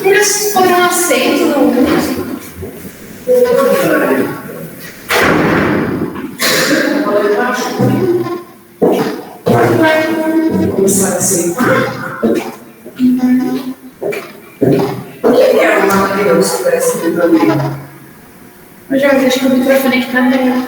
Eles foram aceitos no mundo. Começar a aceitar. O que é uma Deus para esse microfone? Eu já vejo que o microfone está bem.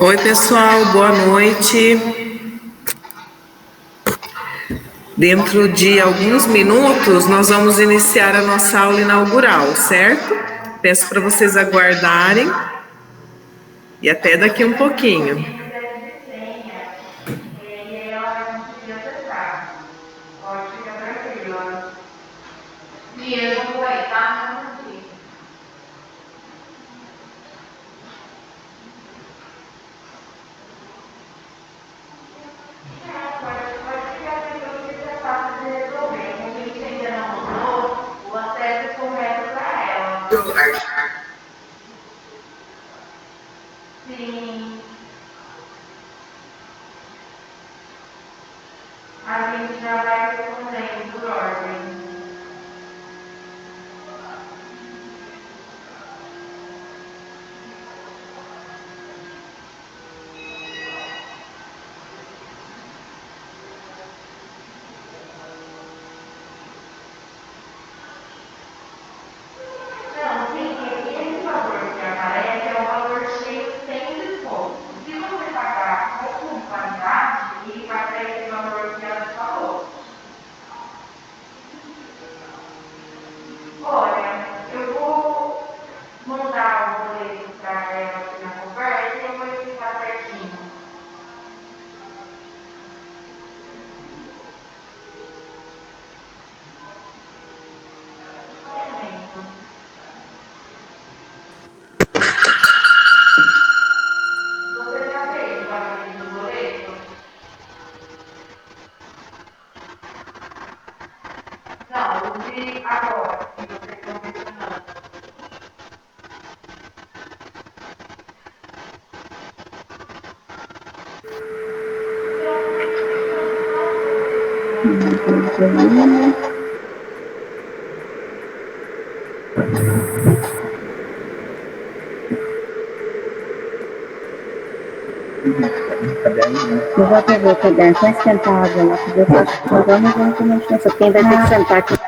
Oi, pessoal, boa noite. Dentro de alguns minutos, nós vamos iniciar a nossa aula inaugural, certo? Peço para vocês aguardarem e até daqui um pouquinho. Sim. A gente já vai respondendo por ordem. Não, sim, Eu vou até ver o caderno, vai esquentar a água lá, porque eu faço agora, mas eu não tô mexendo, só quem vai ter que sentar aqui.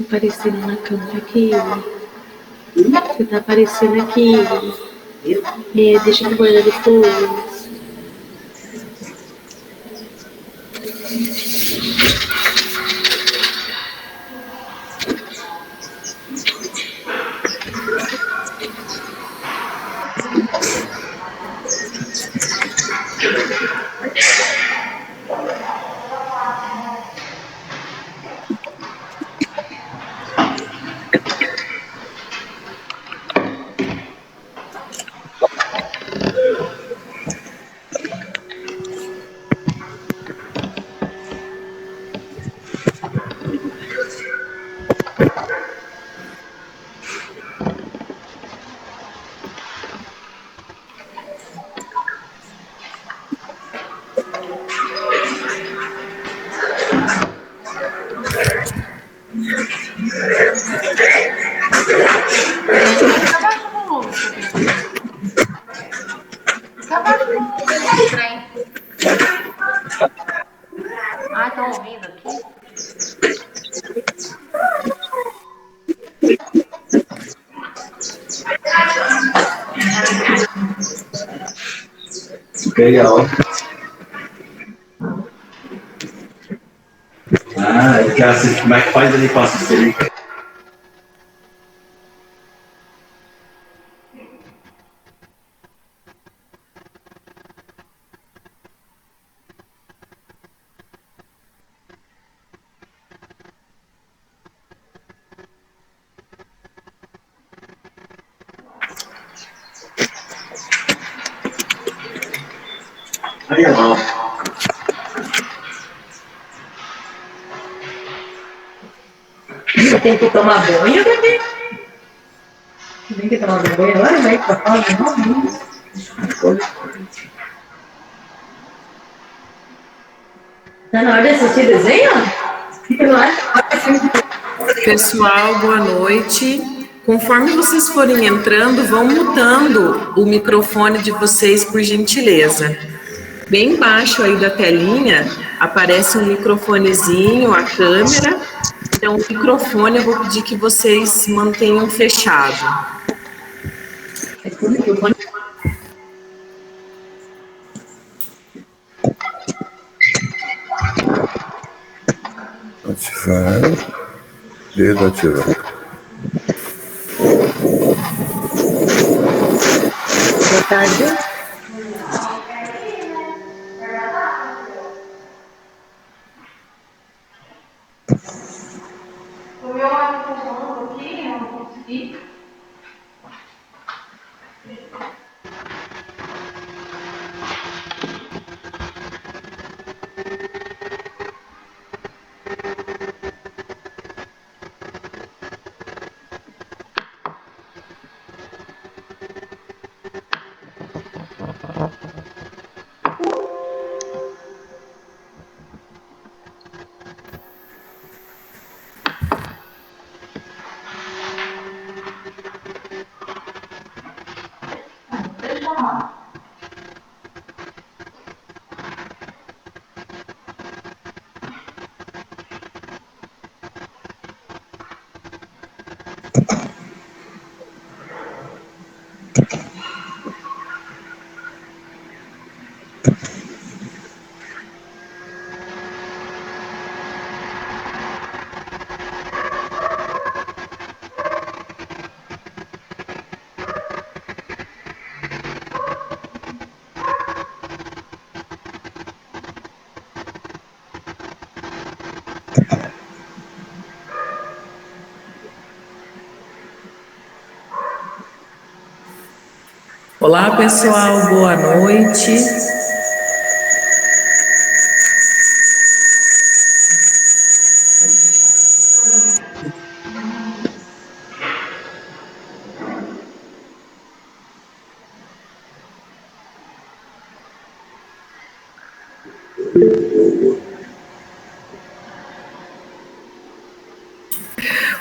Aparecendo na câmera aqui. Você tá aparecendo aqui. Deixa eu guardar depois. Ah, estão ouvindo aqui? Legal. Ah, eu quero assistir como é que faz ali para assistir. Aí, ó. Você tem que tomar banho, bebê? Tem que tomar banho agora, vai pra fora, não? Tá na hora de assistir desenho? Pessoal, boa noite. Conforme vocês forem entrando, vão mutando o microfone de vocês, por gentileza. Bem embaixo aí da telinha aparece um microfonezinho, a câmera. Então, o microfone eu vou pedir que vocês mantenham fechado. Ativar, desativar. Boa tarde. O meu comando aqui, eu não consegui. Olá, pessoal, boa noite.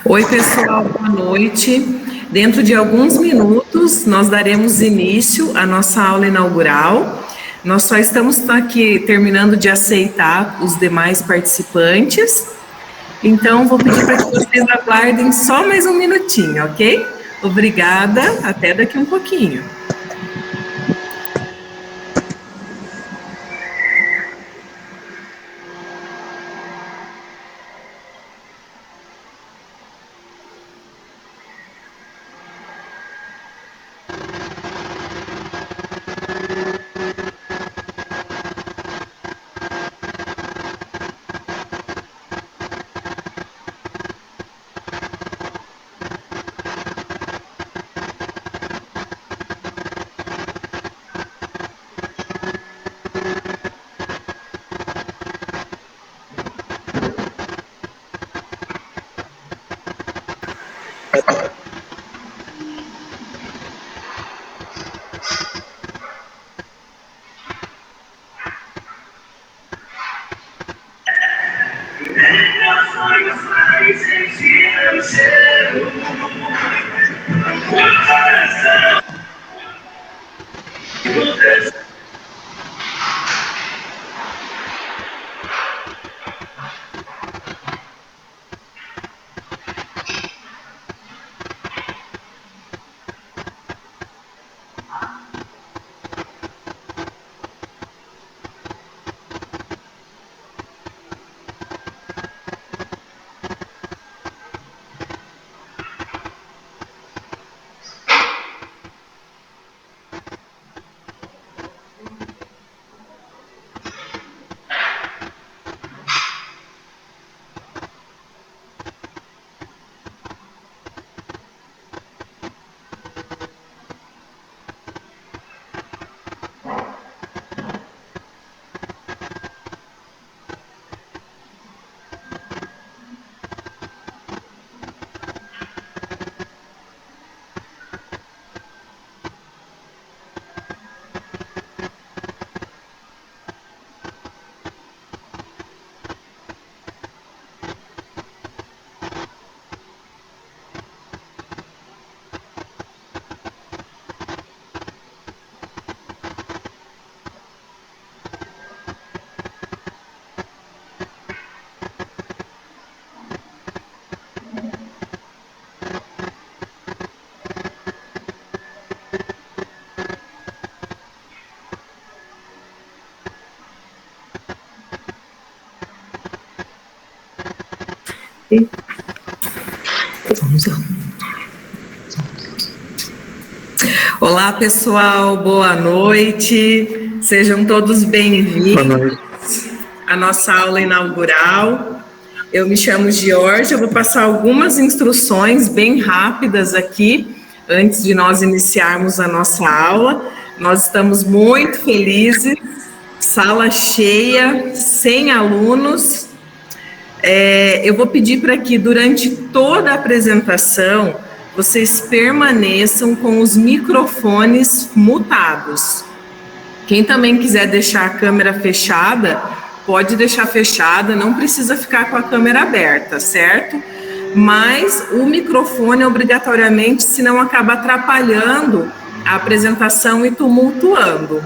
Oi, pessoal, boa noite. Dentro de alguns minutos, nós daremos início à nossa aula inaugural. Nós só estamos aqui terminando de aceitar os demais participantes. Então, vou pedir para que vocês aguardem só mais um minutinho, ok? Obrigada, até daqui um pouquinho. Olá, pessoal, boa noite. Sejam todos bem-vindos à nossa aula inaugural. Eu me chamo Georgia, eu vou passar algumas instruções bem rápidas aqui, antes de nós iniciarmos a nossa aula. Nós estamos muito felizes, sala cheia, 100 alunos. Eu vou pedir para que durante toda a apresentação vocês permaneçam com os microfones mutados. Quem também quiser deixar a câmera fechada, pode deixar fechada, não precisa ficar com a câmera aberta, certo? Mas o microfone obrigatoriamente, senão acaba atrapalhando a apresentação e tumultuando.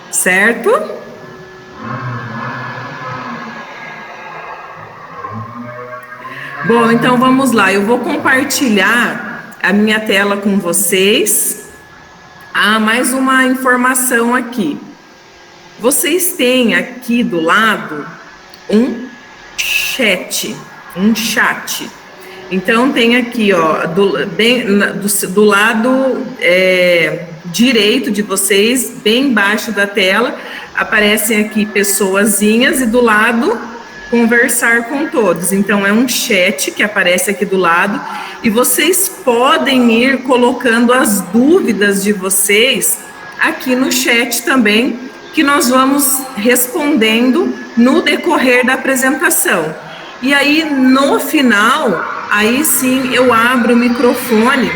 Certo? Bom, então vamos lá, eu vou compartilhar a minha tela com vocês. Mais uma informação aqui. Vocês têm aqui do lado um chat. Então tem aqui, ó, do lado direito de vocês, bem embaixo da tela, aparecem aqui pessoazinhas e do lado conversar com todos. Então, é um chat que aparece aqui do lado e vocês podem ir colocando as dúvidas de vocês aqui no chat também, que nós vamos respondendo no decorrer da apresentação. E aí, no final, aí sim eu abro o microfone,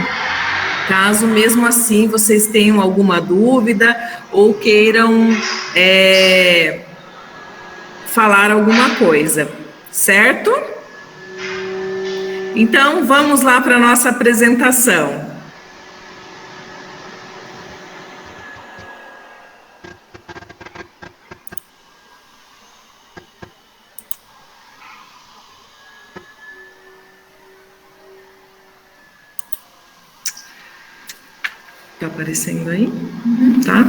caso mesmo assim vocês tenham alguma dúvida ou queiram falar alguma coisa, certo? Então, vamos lá para a nossa apresentação. Tá aparecendo aí? Tá?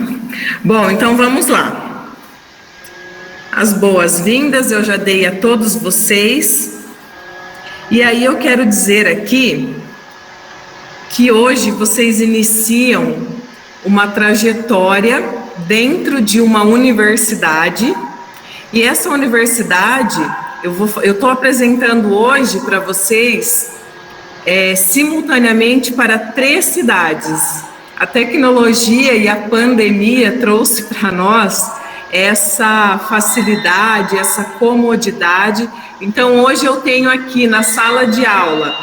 Bom, então vamos lá. As boas-vindas eu já dei a todos vocês. E aí eu quero dizer aqui que hoje vocês iniciam uma trajetória dentro de uma universidade. E essa universidade, eu estou apresentando hoje para vocês simultaneamente para 3 cidades. A tecnologia e a pandemia trouxe para nós essa facilidade, essa comodidade. Então, hoje eu tenho aqui na sala de aula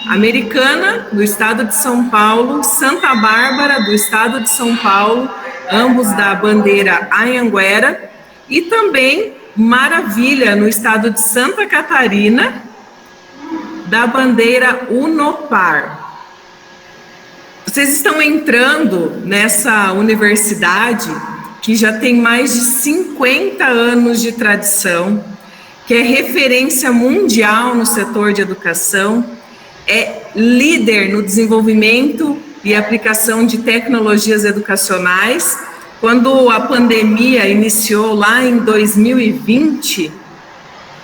Americana, do estado de São Paulo, Santa Bárbara, do estado de São Paulo, ambos da bandeira Anhanguera, e também Maravilha, no estado de Santa Catarina, da bandeira Unopar. Vocês estão entrando nessa universidade que já tem mais de 50 anos de tradição, que é referência mundial no setor de educação, é líder no desenvolvimento e aplicação de tecnologias educacionais. Quando a pandemia iniciou lá em 2020,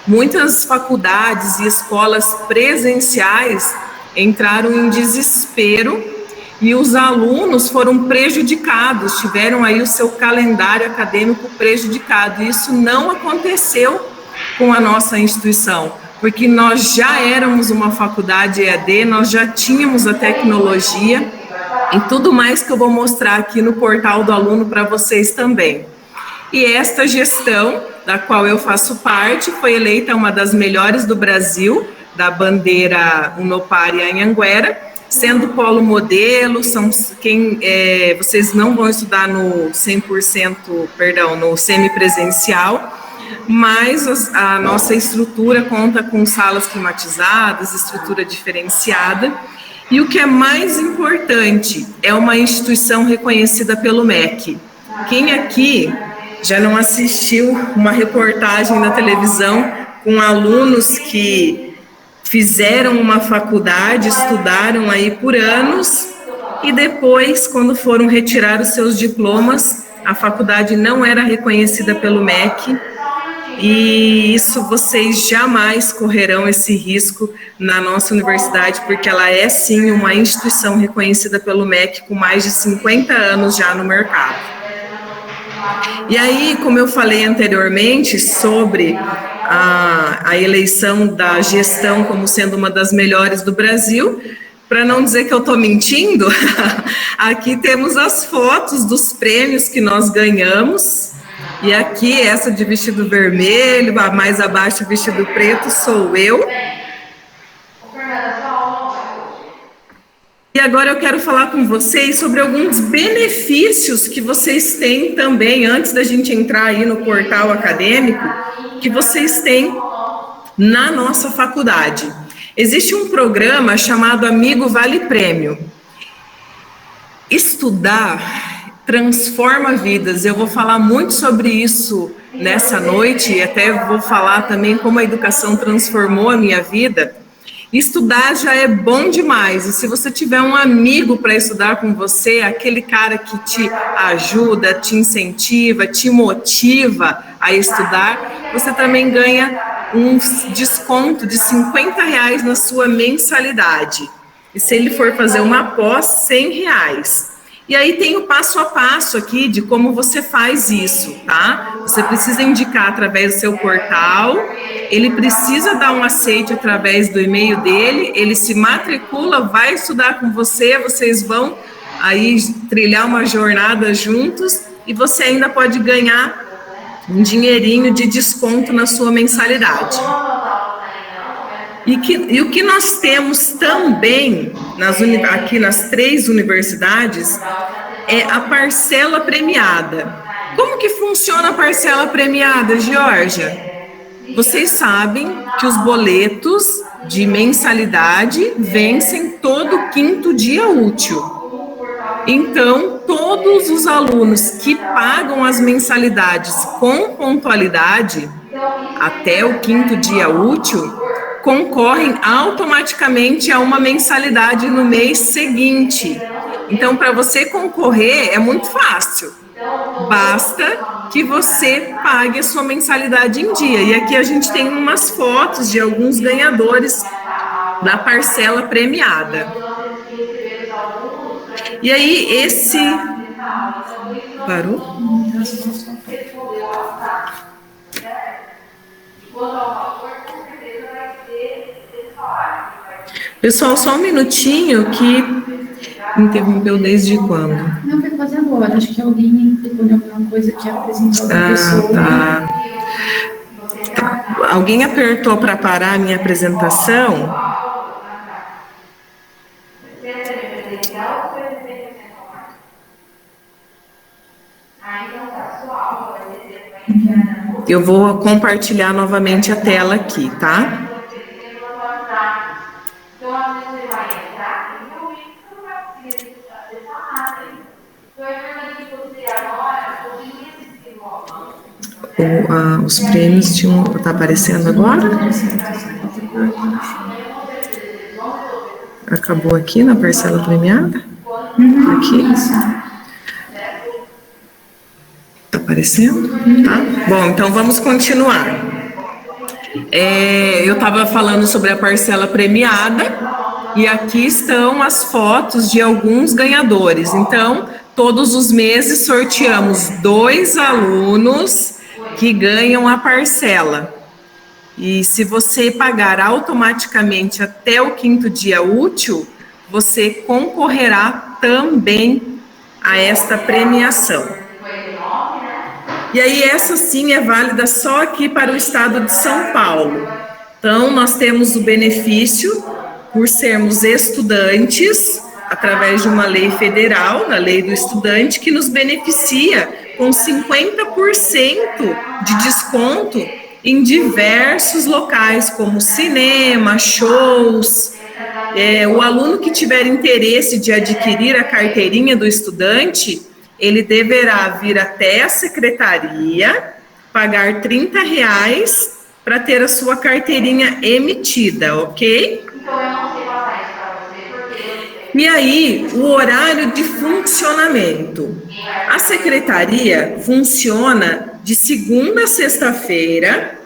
muitas faculdades e escolas presenciais entraram em desespero e os alunos foram prejudicados, tiveram aí o seu calendário acadêmico prejudicado. E isso não aconteceu com a nossa instituição, porque nós já éramos uma faculdade EAD, nós já tínhamos a tecnologia e tudo mais que eu vou mostrar aqui no portal do aluno para vocês também. E esta gestão, da qual eu faço parte, foi eleita uma das melhores do Brasil, da bandeira Unopar e Anhanguera, sendo polo modelo. Vocês não vão estudar no 100%, no semipresencial, mas a nossa estrutura conta com salas climatizadas, estrutura diferenciada, e o que é mais importante, é uma instituição reconhecida pelo MEC. Quem aqui já não assistiu uma reportagem na televisão com alunos que fizeram uma faculdade, estudaram aí por anos, e depois, quando foram retirar os seus diplomas, a faculdade não era reconhecida pelo MEC, e isso vocês jamais correrão esse risco na nossa universidade, porque ela é sim uma instituição reconhecida pelo MEC com mais de 50 anos já no mercado. E aí, como eu falei anteriormente sobre a eleição da gestão como sendo uma das melhores do Brasil, para não dizer que eu estou mentindo, aqui temos as fotos dos prêmios que nós ganhamos, e aqui essa de vestido vermelho, mais abaixo vestido preto sou eu. E agora eu quero falar com vocês sobre alguns benefícios que vocês têm também, antes da gente entrar aí no portal acadêmico, que vocês têm na nossa faculdade. Existe um programa chamado Amigo Vale Prêmio. Estudar transforma vidas. Eu vou falar muito sobre isso nessa noite, e até vou falar também como a educação transformou a minha vida. Estudar já é bom demais, e se você tiver um amigo para estudar com você, aquele cara que te ajuda, te incentiva, te motiva a estudar, você também ganha um desconto de R$50 na sua mensalidade. E se ele for fazer uma pós, R$100. E aí tem o passo a passo aqui de como você faz isso, tá? Você precisa indicar através do seu portal, ele precisa dar um aceite através do e-mail dele, ele se matricula, vai estudar com você, vocês vão aí trilhar uma jornada juntos e você ainda pode ganhar um dinheirinho de desconto na sua mensalidade. E o que nós temos também aqui nas 3 universidades é a parcela premiada. Como que funciona a parcela premiada, Georgia? Vocês sabem que os boletos de mensalidade vencem todo 5º dia útil. Então, todos os alunos que pagam as mensalidades com pontualidade até o 5º dia útil concorrem automaticamente a uma mensalidade no mês seguinte. Então, para você concorrer é muito fácil. Basta que você pague a sua mensalidade em dia. E aqui a gente tem umas fotos de alguns ganhadores da parcela premiada. E aí, esse... Parou? Pessoal, só um minutinho que interrompeu desde quando? Não, foi quase agora. Acho que alguém clicou em alguma coisa que apresentou outra pessoa. Tá. Alguém apertou para parar a minha apresentação? Eu vou compartilhar novamente a tela aqui, tá? Os prêmios tinham... Tá aparecendo agora? Acabou aqui na parcela premiada? Aqui. Tá aparecendo? Tá. Bom, então vamos continuar. Eu estava falando sobre a parcela premiada e aqui estão as fotos de alguns ganhadores. Então, todos os meses sorteamos 2 alunos que ganham a parcela. E se você pagar automaticamente até o 5º dia útil, você concorrerá também a esta premiação. E aí essa sim é válida só aqui para o estado de São Paulo. Então, nós temos o benefício por sermos estudantes, através de uma lei federal, da lei do estudante, que nos beneficia com 50% de desconto em diversos locais, como cinema, shows. O aluno que tiver interesse de adquirir a carteirinha do estudante, ele deverá vir até a secretaria, pagar R$30 para ter a sua carteirinha emitida, ok? E aí, o horário de funcionamento. A secretaria funciona de segunda a sexta-feira,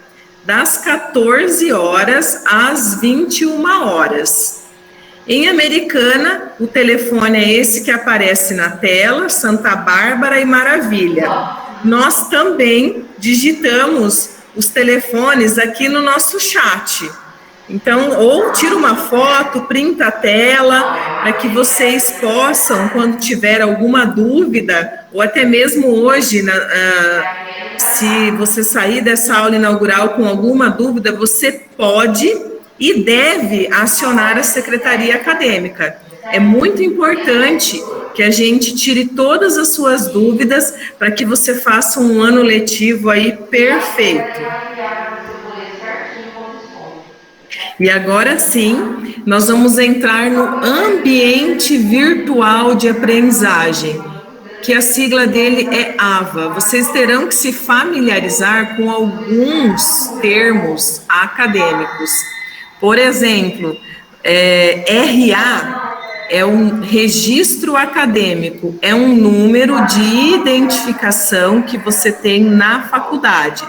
das 14 horas às 21 horas. Em Americana, o telefone é esse que aparece na tela, Santa Bárbara e Maravilha. Nós também digitamos os telefones aqui no nosso chat. Então, ou tira uma foto, printa a tela, para que vocês possam, quando tiver alguma dúvida, ou até mesmo hoje, se você sair dessa aula inaugural com alguma dúvida, você pode e deve acionar a secretaria acadêmica. É muito importante que a gente tire todas as suas dúvidas para que você faça um ano letivo aí perfeito. E agora sim, nós vamos entrar no ambiente virtual de aprendizagem, que a sigla dele é AVA. Vocês terão que se familiarizar com alguns termos acadêmicos. Por exemplo, RA é um registro acadêmico, é um número de identificação que você tem na faculdade.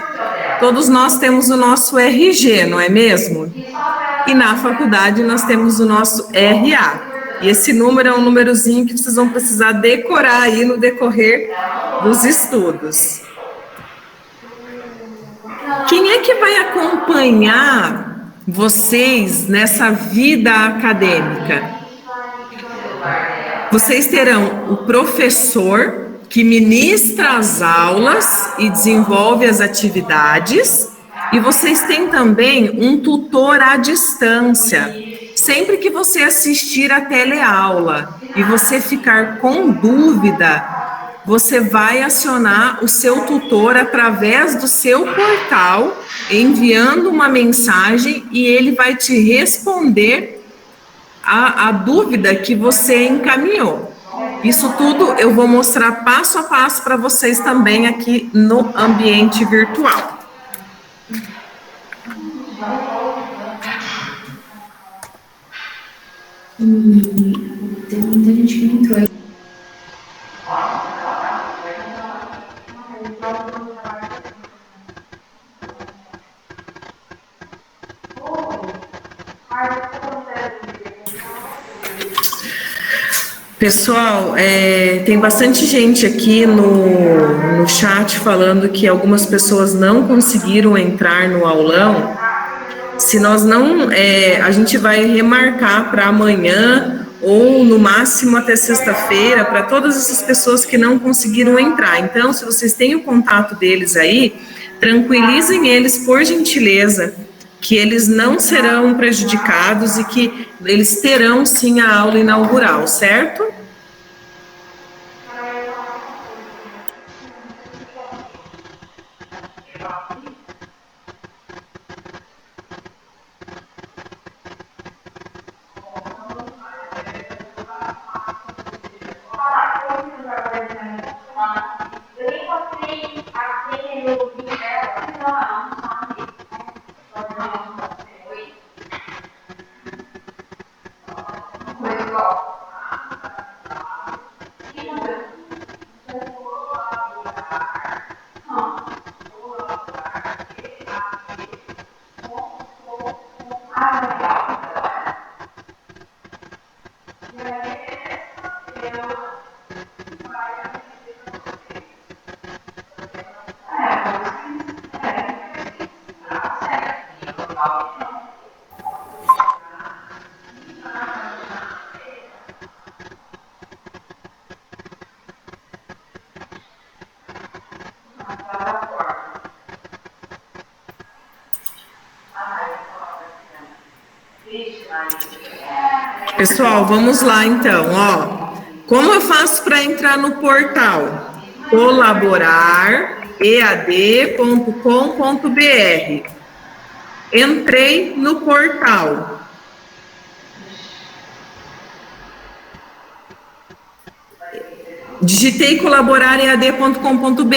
Todos nós temos o nosso RG, não é mesmo? E na faculdade nós temos o nosso RA. E esse número é um númerozinho que vocês vão precisar decorar aí no decorrer dos estudos. Quem é que vai acompanhar vocês nessa vida acadêmica? Vocês terão o professor que ministra as aulas e desenvolve as atividades, e vocês têm também um tutor à distância. Sempre que você assistir a teleaula e você ficar com dúvida, você vai acionar o seu tutor através do seu portal, enviando uma mensagem, e ele vai te responder a dúvida que você encaminhou. Isso tudo eu vou mostrar passo a passo para vocês também aqui no ambiente virtual. Tem muita gente que não entrou aí. Pessoal, tem bastante gente aqui no chat falando que algumas pessoas não conseguiram entrar no aulão. Se nós não, a gente vai remarcar para amanhã ou no máximo até sexta-feira para todas essas pessoas que não conseguiram entrar. Então, se vocês têm o contato deles aí, tranquilizem eles, por gentileza, que eles não serão prejudicados e que eles terão sim a aula inaugural, certo? Pessoal, vamos lá então, ó. Como eu faço para entrar no portal? colaboraread.com.br. Entrei no portal. Digitei colaboraread.com.br.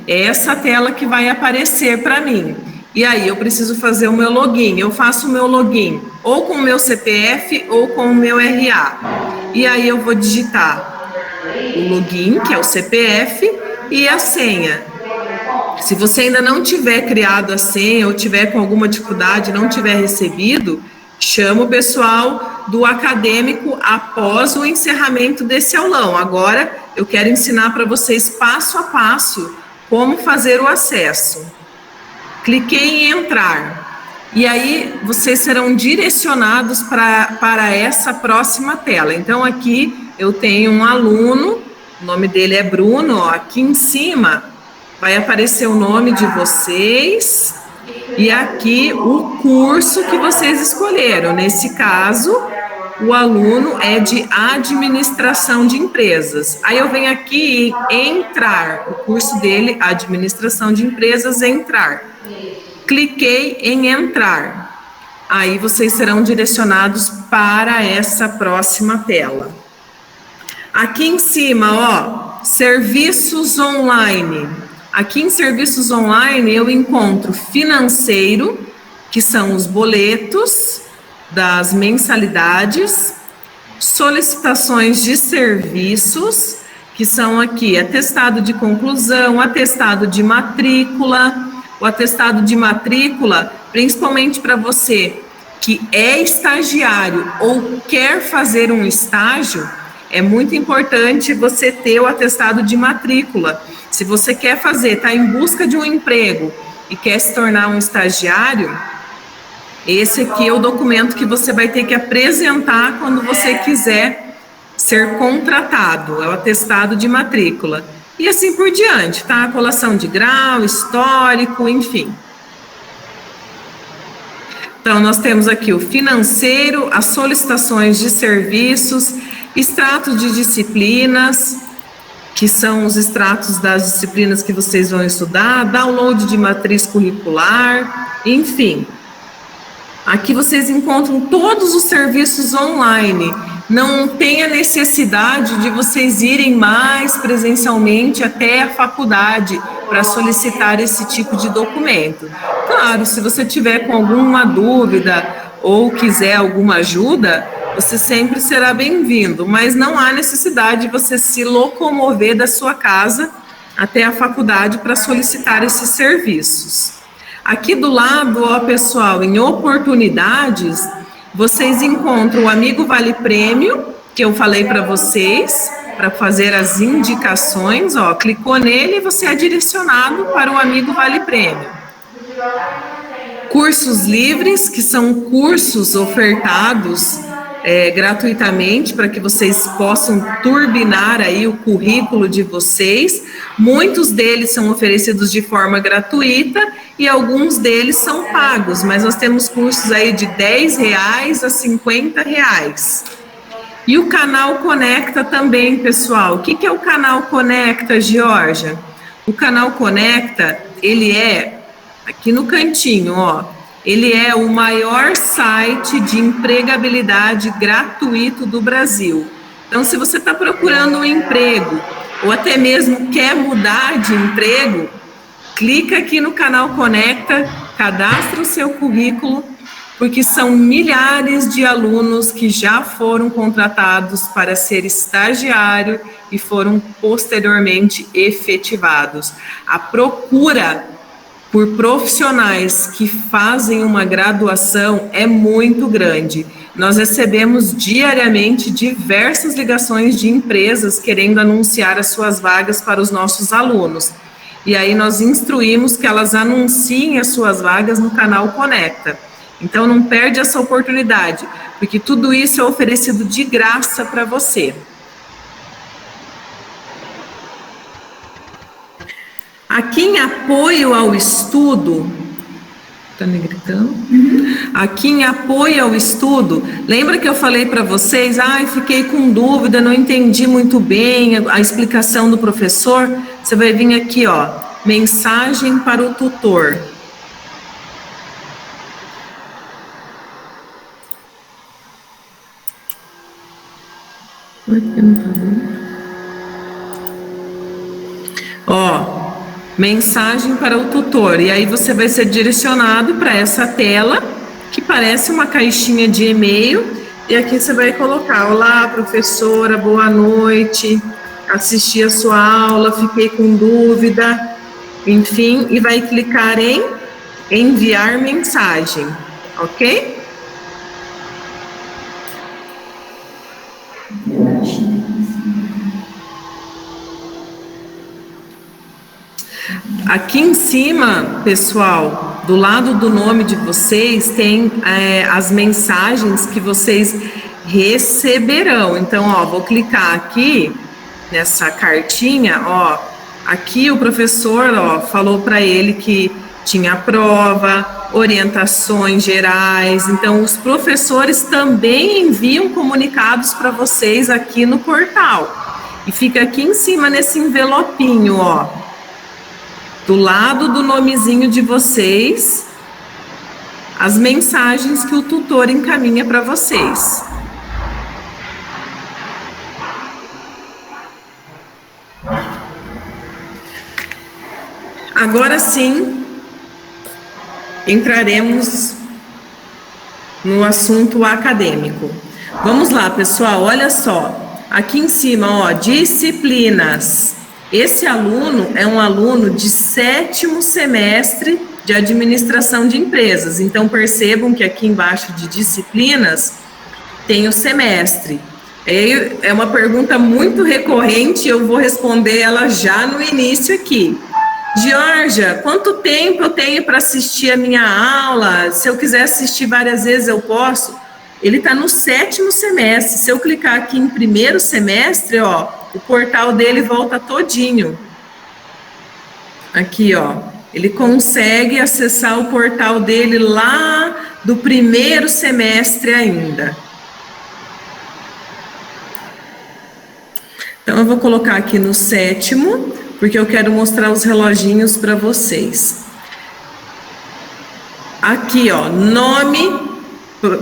É essa tela que vai aparecer para mim. E aí eu preciso fazer o meu login. Eu faço o meu login ou com o meu CPF ou com o meu RA. E aí eu vou digitar o login, que é o CPF, e a senha. Se você ainda não tiver criado a senha ou tiver com alguma dificuldade, não tiver recebido, chama o pessoal do acadêmico após o encerramento desse aulão. Agora eu quero ensinar para vocês passo a passo como fazer o acesso. Cliquei em entrar, e aí vocês serão direcionados para essa próxima tela. Então aqui eu tenho um aluno, o nome dele é Bruno, ó, aqui em cima vai aparecer o nome de vocês e aqui o curso que vocês escolheram. Nesse caso, o aluno é de administração de empresas. Aí eu venho aqui em entrar, o curso dele, administração de empresas, entrar. Cliquei em entrar. Aí vocês serão direcionados para essa próxima tela. Aqui em cima, ó, serviços online. Aqui em serviços online eu encontro financeiro, que são os boletos das mensalidades, solicitações de serviços, que são aqui atestado de conclusão, atestado de matrícula. O atestado de matrícula, principalmente para você que é estagiário ou quer fazer um estágio, é muito importante você ter o atestado de matrícula. Se você quer fazer, está em busca de um emprego e quer se tornar um estagiário, esse aqui é o documento que você vai ter que apresentar quando você quiser ser contratado, é o atestado de matrícula. E assim por diante, tá? Colação de grau, histórico, enfim. Então, nós temos aqui o financeiro, as solicitações de serviços, extratos de disciplinas, que são os extratos das disciplinas que vocês vão estudar, download de matriz curricular, enfim. Aqui vocês encontram todos os serviços online. Não tem a necessidade de vocês irem mais presencialmente até a faculdade para solicitar esse tipo de documento. Claro, se você tiver com alguma dúvida ou quiser alguma ajuda, você sempre será bem-vindo, mas não há necessidade de você se locomover da sua casa até a faculdade para solicitar esses serviços. Aqui do lado, ó, pessoal, em oportunidades, vocês encontram o Amigo Vale Prêmio, que eu falei para vocês, para fazer as indicações, ó, clicou nele e você é direcionado para o Amigo Vale Prêmio. Cursos livres, que são cursos ofertados gratuitamente para que vocês possam turbinar aí o currículo de vocês. Muitos deles são oferecidos de forma gratuita e alguns deles são pagos, mas nós temos cursos aí de R$10 a R$50. E o canal Conecta também, pessoal. O que é o canal Conecta, Georgia? O canal Conecta, ele é aqui no cantinho, ó. Ele é o maior site de empregabilidade gratuito do Brasil. Então, se você está procurando um emprego, ou até mesmo quer mudar de emprego, clica aqui no canal Conecta, cadastra o seu currículo, porque são milhares de alunos que já foram contratados para ser estagiário e foram posteriormente efetivados. A procura por profissionais que fazem uma graduação é muito grande. Nós recebemos diariamente diversas ligações de empresas querendo anunciar as suas vagas para os nossos alunos. E aí nós instruímos que elas anunciem as suas vagas no canal Conecta. Então não perde essa oportunidade, porque tudo isso é oferecido de graça para você. Aqui em apoio ao estudo, tá me gritando? Aqui em apoio ao estudo, lembra que eu falei para vocês, fiquei com dúvida, não entendi muito bem a explicação do professor? Você vai vir aqui, ó, mensagem para o tutor. Ó, mensagem para o tutor, e aí você vai ser direcionado para essa tela, que parece uma caixinha de e-mail, e aqui você vai colocar, olá professora, boa noite, assisti a sua aula, fiquei com dúvida, enfim, e vai clicar em enviar mensagem, ok? Aqui em cima, pessoal, do lado do nome de vocês, tem as mensagens que vocês receberão. Então, ó, vou clicar aqui nessa cartinha, ó. Aqui o professor, ó, falou para ele que tinha prova, orientações gerais. Então, os professores também enviam comunicados para vocês aqui no portal. E fica aqui em cima nesse envelopinho, ó. Do lado do nomezinho de vocês, as mensagens que o tutor encaminha para vocês. Agora sim, entraremos no assunto acadêmico. Vamos lá, pessoal, olha só. Aqui em cima, ó, disciplinas. Esse aluno é um aluno de 7º semestre de administração de empresas. Então, percebam que aqui embaixo de disciplinas tem o semestre. É uma pergunta muito recorrente, eu vou responder ela já no início aqui. Georgia, quanto tempo eu tenho para assistir a minha aula? Se eu quiser assistir várias vezes, eu posso? Ele está no 7º semestre. Se eu clicar aqui em 1º semestre, ó, o portal dele volta todinho. Aqui, ó. Ele consegue acessar o portal dele lá do 1º semestre ainda. Então, eu vou colocar aqui no 7º, porque eu quero mostrar os reloginhos para vocês. Aqui, ó, nome,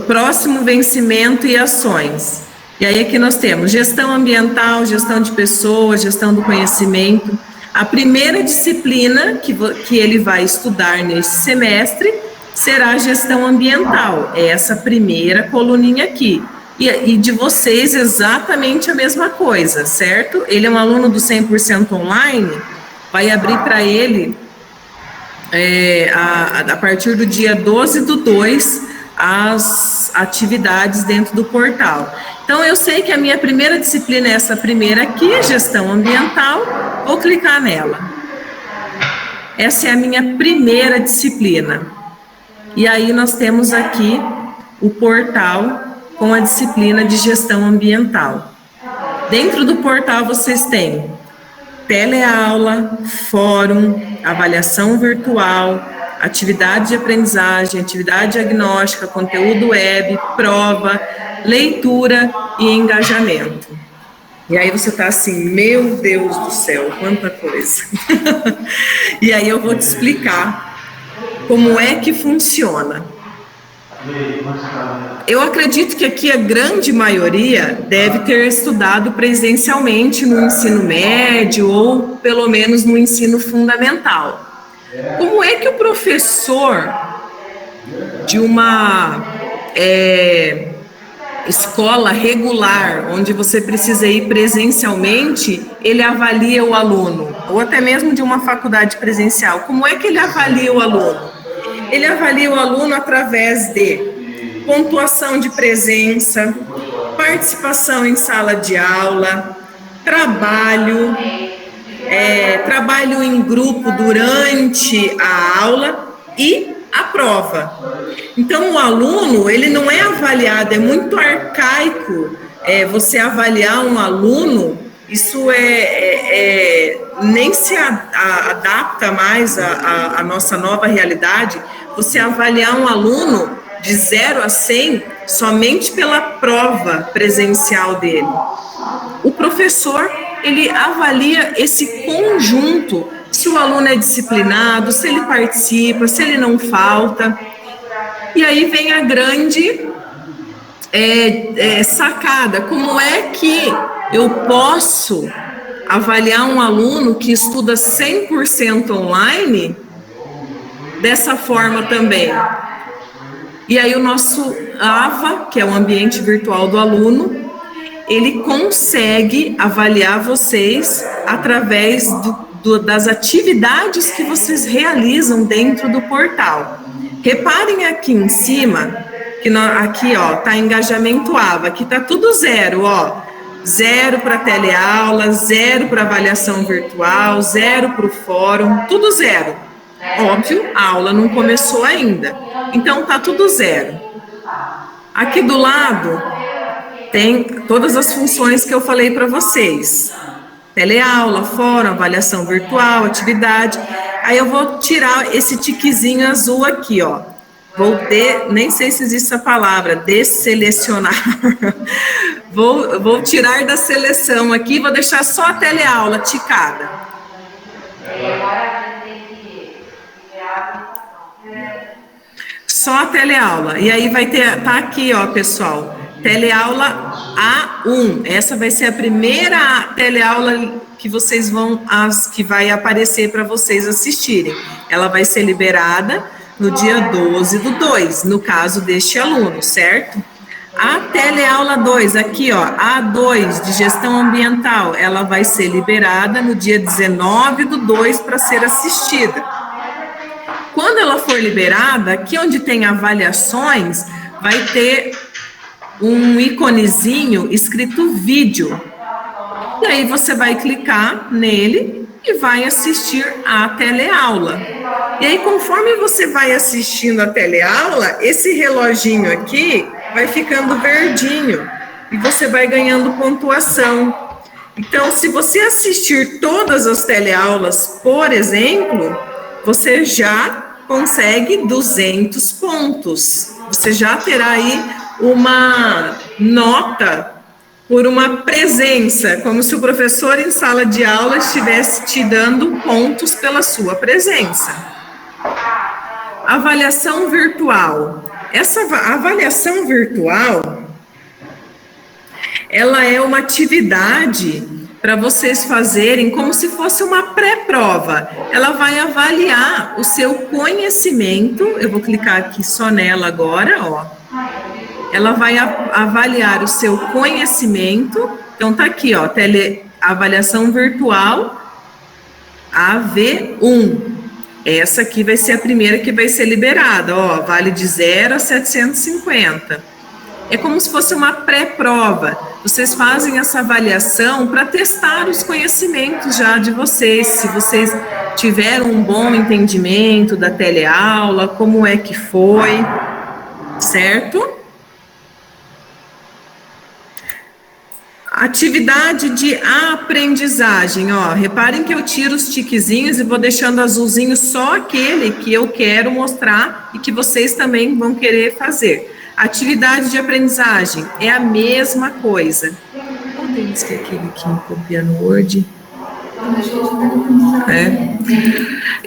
próximo vencimento e ações. E aí aqui nós temos gestão ambiental, gestão de pessoas, gestão do conhecimento. A primeira disciplina que ele vai estudar nesse semestre será a gestão ambiental. É essa primeira coluninha aqui. E de vocês exatamente a mesma coisa, certo? Ele é um aluno do 100% online, vai abrir para ele, a partir do dia 12/2, as atividades dentro do portal. Então, eu sei que a minha primeira disciplina é essa primeira aqui, gestão ambiental, vou clicar nela. Essa é a minha primeira disciplina. E aí nós temos aqui o portal com a disciplina de gestão ambiental. Dentro do portal vocês têm teleaula, fórum, avaliação virtual, atividade de aprendizagem, atividade diagnóstica, conteúdo web, prova, leitura e engajamento. E aí você tá assim, meu Deus do céu, quanta coisa. E aí eu vou te explicar como é que funciona. Eu acredito que aqui a grande maioria deve ter estudado presencialmente no ensino médio ou pelo menos no ensino fundamental. Como é que o professor de uma escola regular, onde você precisa ir presencialmente, ele avalia o aluno? Ou até mesmo de uma faculdade presencial, como é que ele avalia o aluno? Ele avalia o aluno através de pontuação de presença, participação em sala de aula, trabalho em grupo durante a aula e a prova. Então, o aluno, ele não é avaliado, é muito arcaico você avaliar um aluno, isso nem se adapta mais à nossa nova realidade, você avaliar um aluno de 0 a 100 somente pela prova presencial dele. O professor, ele avalia esse conjunto, se o aluno é disciplinado, se ele participa, se ele não falta. E aí vem a grande sacada, como é que eu posso avaliar um aluno que estuda 100% online dessa forma também? E aí o nosso AVA, que é o ambiente virtual do aluno, ele consegue avaliar vocês através das atividades que vocês realizam dentro do portal. Reparem aqui em cima, que aqui, ó, tá engajamento AVA, aqui tá tudo 0, ó. 0 para teleaula, 0 para avaliação virtual, 0 para o fórum, tudo 0. Óbvio, a aula não começou ainda, então tá tudo 0. Aqui do lado tem todas as funções que eu falei para vocês. Teleaula, fórum, avaliação virtual, atividade. Aí eu vou tirar esse tiquezinho azul aqui, ó. Nem sei se existe essa palavra, desselecionar. Vou tirar da seleção aqui, vou deixar só a teleaula ticada. Só a teleaula. E aí vai ter, tá aqui, ó, pessoal, teleaula A1. Essa vai ser a primeira teleaula que vocês que vai aparecer para vocês assistirem. Ela vai ser liberada no dia 12/2, no caso deste aluno, certo? A teleaula 2, aqui, ó, A2 de gestão ambiental, ela vai ser liberada no dia 19/2 para ser assistida. Quando ela for liberada, aqui onde tem avaliações, vai ter um íconezinho escrito vídeo. E aí você vai clicar nele e vai assistir à teleaula. E aí, conforme você vai assistindo a teleaula, esse reloginho aqui vai ficando verdinho e você vai ganhando pontuação. Então, se você assistir todas as teleaulas, por exemplo, você já consegue 200 pontos. Você já terá aí uma nota por uma presença, como se o professor em sala de aula estivesse te dando pontos pela sua presença. Avaliação virtual. Essa avaliação virtual, ela é uma atividade para vocês fazerem como se fosse uma pré-prova. Ela vai avaliar o seu conhecimento, eu vou clicar aqui só nela agora, ó. Ela vai avaliar o seu conhecimento, então tá aqui, ó, avaliação virtual AV1. Essa aqui vai ser a primeira que vai ser liberada, ó, vale de 0 a 750. É como se fosse uma pré-prova. Vocês fazem essa avaliação para testar os conhecimentos já de vocês, se vocês tiveram um bom entendimento da teleaula, como é que foi, certo? Atividade de aprendizagem, ó, reparem que eu tiro os tiquezinhos e vou deixando azulzinho só aquele que eu quero mostrar e que vocês também vão querer fazer. Atividade de aprendizagem é a mesma coisa. Qual deles que é aquele que copia no Word?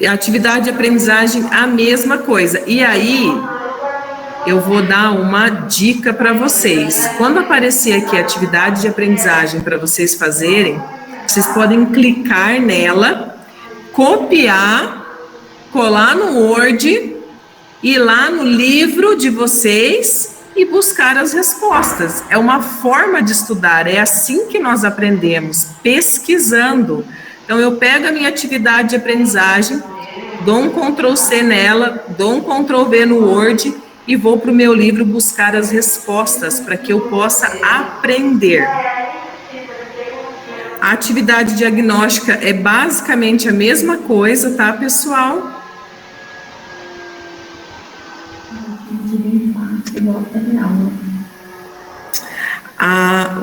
Atividade de aprendizagem, a mesma coisa. E aí, eu vou dar uma dica para vocês. Quando aparecer aqui atividade de aprendizagem para vocês fazerem, vocês podem clicar nela, copiar, colar no Word, ir lá no livro de vocês e buscar as respostas. É uma forma de estudar, é assim que nós aprendemos, pesquisando. Então, eu pego a minha atividade de aprendizagem, dou um Ctrl+C nela, dou um Ctrl+V no Word e vou para o meu livro buscar as respostas para que eu possa aprender. A atividade diagnóstica é basicamente a mesma coisa, tá, pessoal?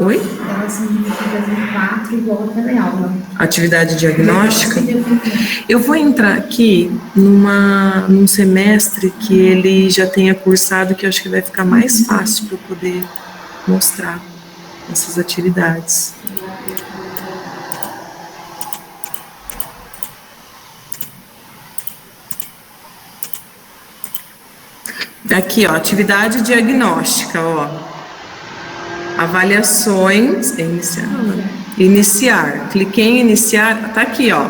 Oi? Atividade diagnóstica? Eu vou entrar aqui num semestre que ele já tenha cursado, que eu acho que vai ficar mais fácil para eu poder mostrar essas atividades. Aqui, ó, atividade diagnóstica, ó. Avaliações, iniciar. Cliquei em iniciar, tá aqui, ó.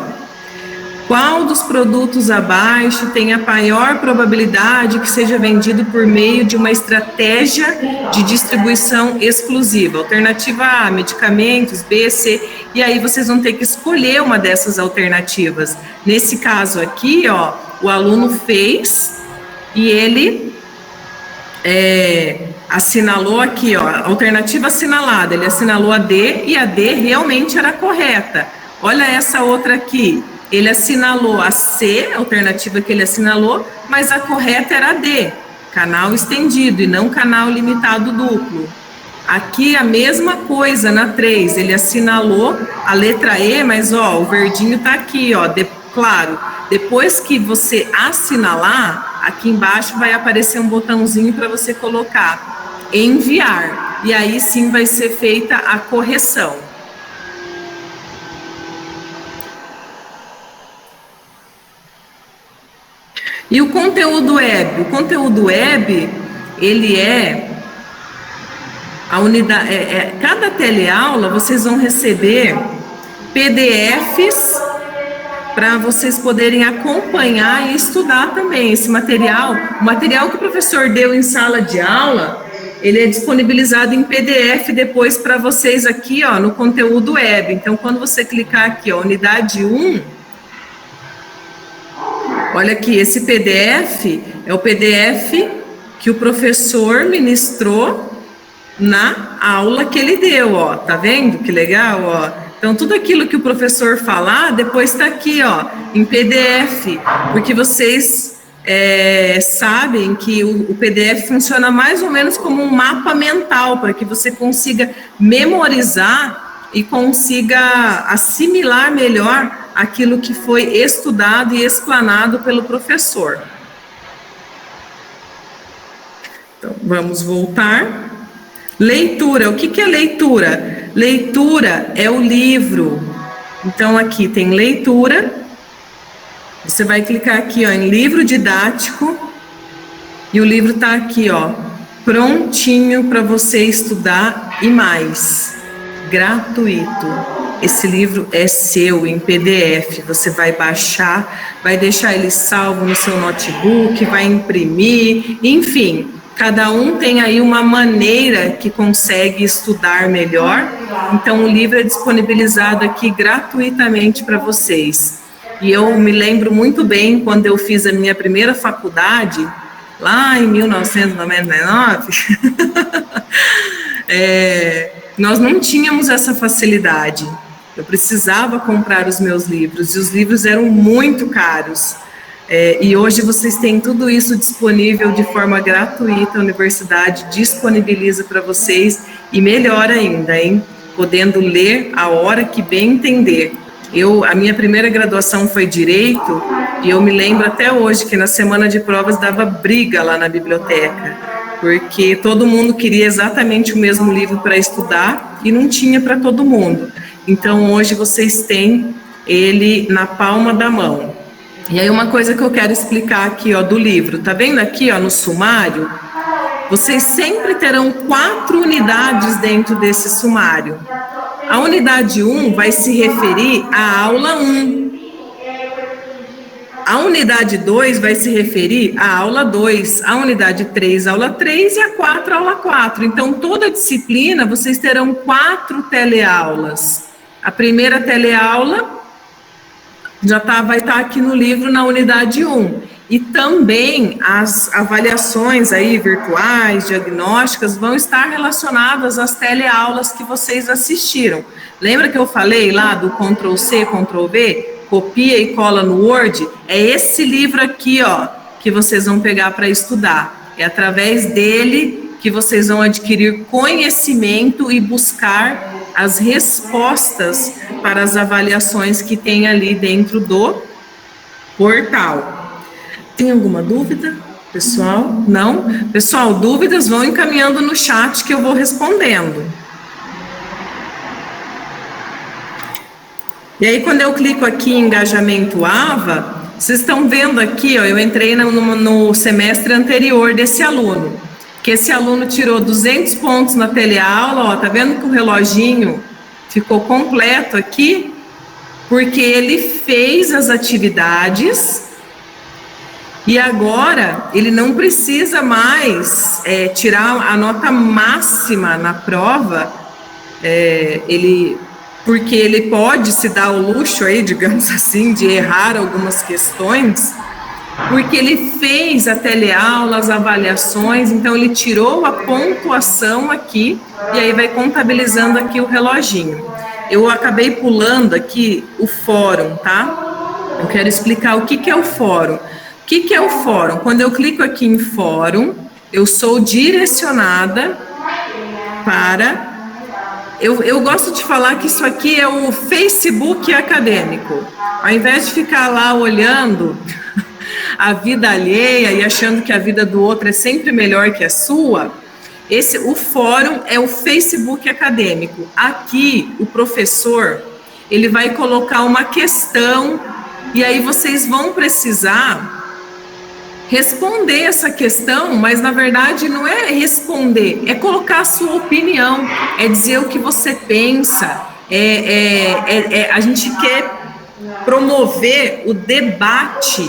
Qual dos produtos abaixo tem a maior probabilidade que seja vendido por meio de uma estratégia de distribuição exclusiva? Alternativa A, medicamentos, B, C, e aí vocês vão ter que escolher uma dessas alternativas. Nesse caso aqui, ó, o aluno fez e ele assinalou aqui, ó, alternativa assinalada, ele assinalou a D e a D realmente era correta. Olha essa outra aqui, ele assinalou a C, a alternativa que ele assinalou, mas a correta era a D, canal estendido e não canal limitado duplo. Aqui a mesma coisa na 3, ele assinalou a letra E, mas ó, o verdinho tá aqui, ó, claro, depois que você assinalar, aqui embaixo vai aparecer um botãozinho para você colocar enviar, e aí sim vai ser feita a correção. E o conteúdo web? O conteúdo web, ele é a unidade, cada teleaula vocês vão receber PDFs para vocês poderem acompanhar e estudar também esse material. O material que o professor deu em sala de aula, ele é disponibilizado em PDF depois para vocês aqui, ó, no conteúdo web. Então, quando você clicar aqui, ó, unidade 1, olha aqui, esse PDF é o PDF que o professor ministrou na aula que ele deu, ó, tá vendo que legal, ó? Então, tudo aquilo que o professor falar, depois está aqui, ó, em PDF, porque vocês sabem que o PDF funciona mais ou menos como um mapa mental, para que você consiga memorizar e consiga assimilar melhor aquilo que foi estudado e explanado pelo professor. Então, vamos voltar. Leitura, o que é leitura? Leitura é o livro. Então, aqui tem leitura. Você vai clicar aqui, ó, em livro didático. E o livro tá aqui, ó, prontinho para você estudar e mais. Gratuito. Esse livro é seu em PDF. Você vai baixar, vai deixar ele salvo no seu notebook, vai imprimir, enfim. Cada um tem aí uma maneira que consegue estudar melhor. Então, o livro é disponibilizado aqui gratuitamente para vocês. E eu me lembro muito bem quando eu fiz a minha primeira faculdade, lá em 1999, nós não tínhamos essa facilidade. Eu precisava comprar os meus livros, e os livros eram muito caros. E hoje vocês têm tudo isso disponível de forma gratuita, a universidade disponibiliza para vocês, e melhor ainda, hein? Podendo ler a hora que bem entender. A minha primeira graduação foi Direito, e eu me lembro até hoje que na semana de provas dava briga lá na biblioteca, porque todo mundo queria exatamente o mesmo livro para estudar, e não tinha para todo mundo. Então hoje vocês têm ele na palma da mão. E aí uma coisa que eu quero explicar aqui, ó, do livro, tá vendo aqui, ó, no sumário? Vocês sempre terão 4 unidades dentro desse sumário. A unidade 1 vai se referir à aula 1. A unidade 2 vai se referir à aula 2, a unidade 3, aula 3 e a 4, aula 4. Então, toda disciplina, vocês terão 4 teleaulas. A primeira teleaula vai estar aqui no livro na unidade 1. E também as avaliações aí virtuais, diagnósticas, vão estar relacionadas às teleaulas que vocês assistiram. Lembra que eu falei lá do Ctrl+C, Ctrl+V? Copia e cola no Word? É esse livro aqui, ó, que vocês vão pegar para estudar. É através dele que vocês vão adquirir conhecimento e buscar as respostas para as avaliações que tem ali dentro do portal. Tem alguma dúvida, pessoal? Não? Pessoal, dúvidas vão encaminhando no chat que eu vou respondendo. E aí, quando eu clico aqui em engajamento AVA, vocês estão vendo aqui, ó, eu entrei no semestre anterior desse aluno, que esse aluno tirou 200 pontos na teleaula, ó, tá vendo que o reloginho ficou completo aqui? Porque ele fez as atividades e agora ele não precisa mais tirar a nota máxima na prova, porque ele pode se dar o luxo aí, digamos assim, de errar algumas questões, porque ele fez a teleaula, as avaliações, então ele tirou a pontuação aqui, e aí vai contabilizando aqui o reloginho. Eu acabei pulando aqui o fórum, tá? Eu quero explicar o que é o fórum. O que é o fórum? Quando eu clico aqui em fórum, eu sou direcionada para... Eu gosto de falar que isso aqui é o Facebook acadêmico. Ao invés de ficar lá olhando a vida alheia e achando que a vida do outro é sempre melhor que a sua, o fórum é o Facebook acadêmico. Aqui, o professor, ele vai colocar uma questão e aí vocês vão precisar responder essa questão, mas na verdade não é responder, é colocar a sua opinião, é dizer o que você pensa, a gente quer promover o debate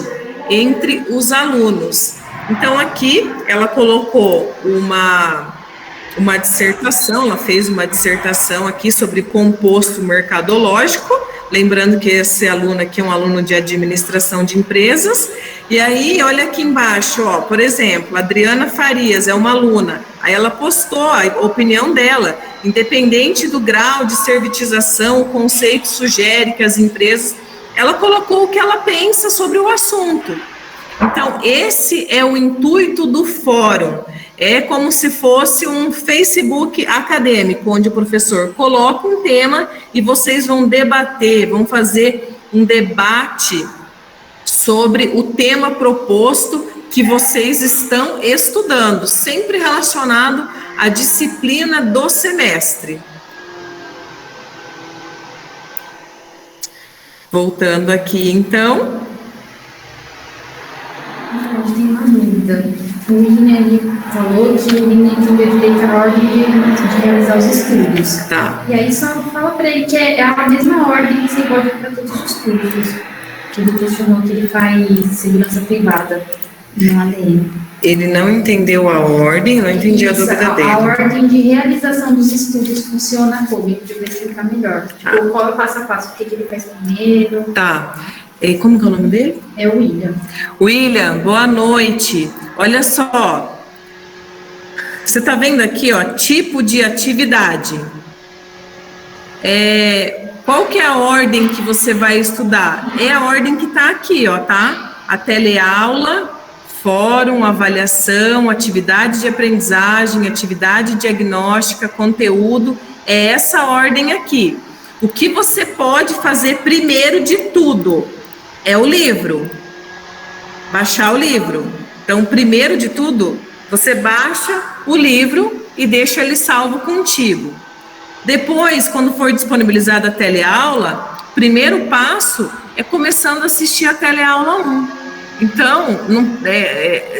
entre os alunos. Então aqui ela colocou uma dissertação, ela fez uma dissertação aqui sobre composto mercadológico, Lembrando que esse aluno aqui é um aluno de administração de empresas. E aí, olha aqui embaixo, ó, por exemplo, a Adriana Farias é uma aluna. Aí ela postou a opinião dela. Independente do grau de servitização, o conceito sugere que as empresas... Ela colocou o que ela pensa sobre o assunto. Então, esse é o intuito do fórum. É como se fosse um Facebook acadêmico, onde o professor coloca um tema e vocês vão debater, vão fazer um debate sobre o tema proposto que vocês estão estudando, sempre relacionado à disciplina do semestre. Voltando aqui, então. Eu tenho uma dúvida. O William, ele falou que ele não entendeu direito a ordem de realizar os estudos. Tá. E aí só fala para ele que é a mesma ordem que se envolve para todos os cursos. Que ele questionou que ele faz segurança privada no ADM. Ele não entendeu a ordem, não entendi a dúvida dele. A ordem de realização dos estudos funciona como? Eu vou explicar melhor. Tipo, qual é o passo a passo? O que ele faz primeiro? Tá. E como que é o nome dele? É o William. William, boa noite. Olha só. Você tá vendo aqui, ó, tipo de atividade. Qual que é a ordem que você vai estudar? É a ordem que tá aqui, ó, tá? A teleaula, fórum, avaliação, atividade de aprendizagem, atividade diagnóstica, conteúdo, é essa ordem aqui. O que você pode fazer primeiro de tudo é o livro, baixar o livro. Então, primeiro de tudo, você baixa o livro e deixa ele salvo contigo. Depois, quando for disponibilizada a teleaula, o primeiro passo é começando a assistir a teleaula 1. Então,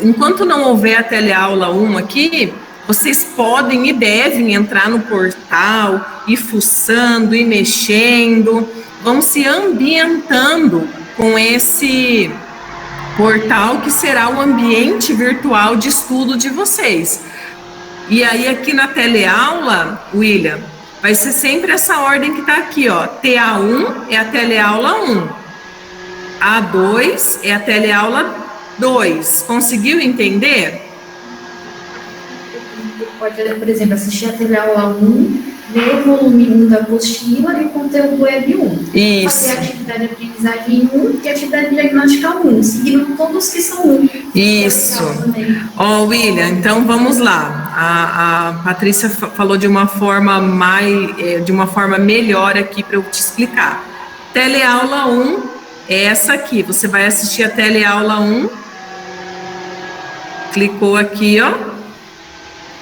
enquanto não houver a teleaula 1 aqui, vocês podem e devem entrar no portal, ir fuçando, ir mexendo, vão se ambientando com esse portal que será o ambiente virtual de estudo de vocês. E aí aqui na teleaula, William, vai ser sempre essa ordem que está aqui, ó. TA1 é a teleaula 1. A2 é a teleaula 2. Conseguiu entender? Pode, por exemplo, assistir a teleaula 1, ver o volume 1 da apostila e o conteúdo web 1. Isso. Fazer a atividade de aprendizagem 1 e a atividade diagnóstica 1, seguindo todos que são 1. Isso. Ó, William, então vamos lá. A Patrícia falou de uma forma melhor aqui para eu te explicar. Teleaula 1 é essa aqui. Você vai assistir a teleaula 1. Clicou aqui, ó.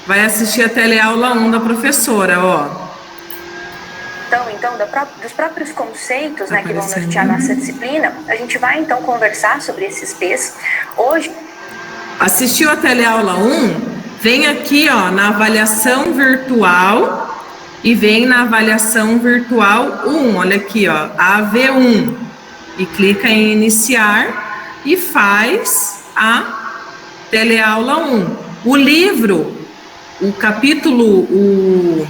Vai assistir a teleaula 1 da professora, ó. Então, dos próprios conceitos, né, que vão nortear nossa disciplina, a gente vai, então, conversar sobre esses P's. Hoje... Assistiu a teleaula 1? Vem aqui, ó, na avaliação virtual e vem na avaliação virtual 1. Olha aqui, ó, AV1. E clica em iniciar e faz a teleaula 1. O livro... O capítulo,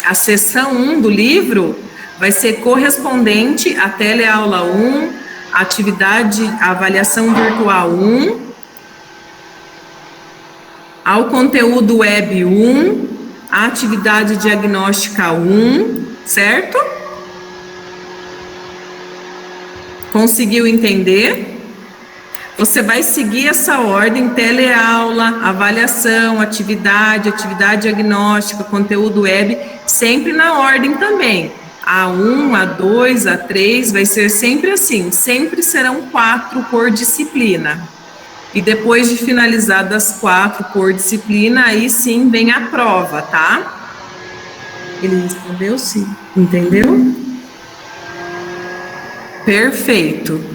a seção 1 do livro vai ser correspondente à teleaula 1, a avaliação virtual 1, ao conteúdo web 1, a atividade diagnóstica 1, certo? Conseguiu entender? Você vai seguir essa ordem, teleaula, avaliação, atividade diagnóstica, conteúdo web, sempre na ordem também. A1, A2, A3, vai ser sempre assim, sempre serão 4 por disciplina. E depois de finalizadas 4 por disciplina, aí sim vem a prova, tá? Ele respondeu sim, entendeu? Perfeito.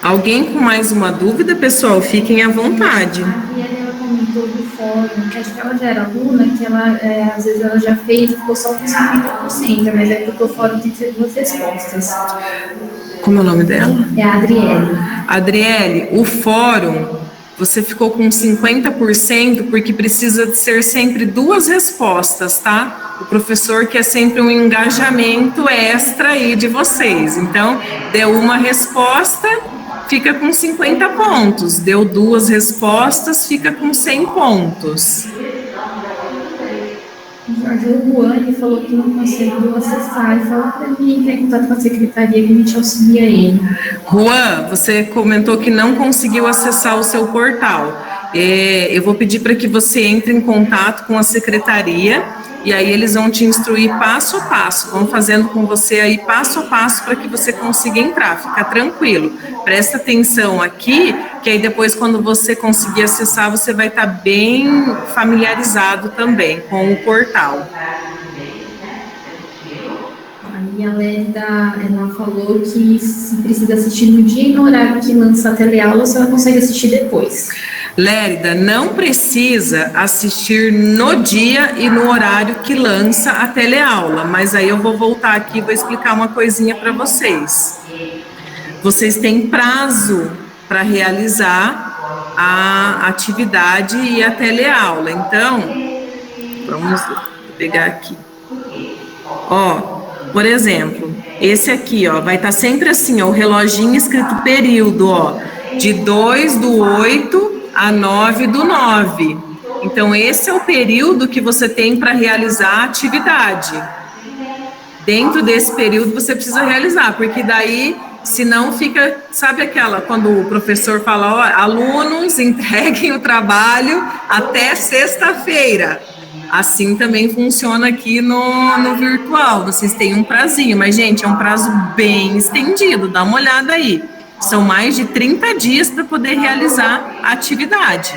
Alguém com mais uma dúvida, pessoal? Fiquem à vontade. A Adriana, ela comentou do fórum, que acho que ela já era aluna, que ela, às vezes ela já fez e ficou só com 50%, mas é porque o fórum tem que ser 2 respostas. Como é o nome dela? É a Adriele. Adriele, o fórum, você ficou com 50% porque precisa de ser sempre 2 respostas, tá? o professor quer sempre um engajamento extra aí de vocês. Então, deu uma resposta, fica com 50 pontos. Deu 2 respostas, fica com 100 pontos. O Juan, ele falou que não conseguiu acessar e falou para mim entrar em contato com a secretaria que a gente auxilia ele. Juan, você comentou que não conseguiu acessar o seu portal. Eu vou pedir para que você entre em contato com a secretaria e aí eles vão te instruir passo a passo, vão fazendo com você aí passo a passo para que você consiga entrar, fica tranquilo. Presta atenção aqui, que aí depois quando você conseguir acessar, você vai estar bem familiarizado também com o portal. Aí a Lérida, ela falou que se precisa assistir no dia e no horário que lança a teleaula, se ela consegue assistir depois. Lérida, não precisa assistir no dia e no horário que lança a teleaula, mas aí eu vou voltar aqui e vou explicar uma coisinha para vocês. Vocês têm prazo para realizar a atividade e a teleaula, então, vamos pegar aqui. Ó, por exemplo, esse aqui, ó, vai estar sempre assim, ó, o reloginho escrito período, ó, de 2/8 a 9/9. Então, esse é o período que você tem para realizar a atividade. Dentro desse período, você precisa realizar, porque daí, senão fica, sabe aquela, quando o professor fala, ó, alunos, entreguem o trabalho até sexta-feira. Assim também funciona aqui no virtual, vocês têm um prazinho, mas, gente, é um prazo bem estendido, dá uma olhada aí. São mais de 30 dias para poder realizar a atividade.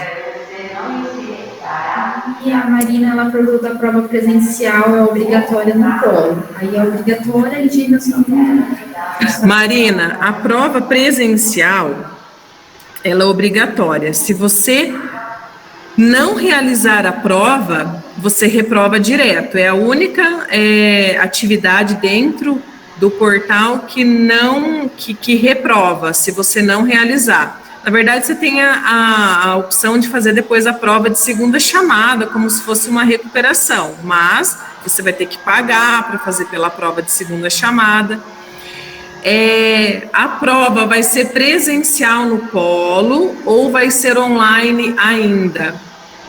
E a Marina, ela perguntou da prova presencial é obrigatória no polo. Aí é obrigatória e nós não... Marina, a prova presencial, ela é obrigatória. Se você não realizar a prova, você reprova direto. É a única atividade dentro do portal que reprova, se você não realizar. Na verdade, você tem a opção de fazer depois a prova de segunda chamada, como se fosse uma recuperação, mas você vai ter que pagar para fazer pela prova de segunda chamada. A prova vai ser presencial no polo ou vai ser online ainda?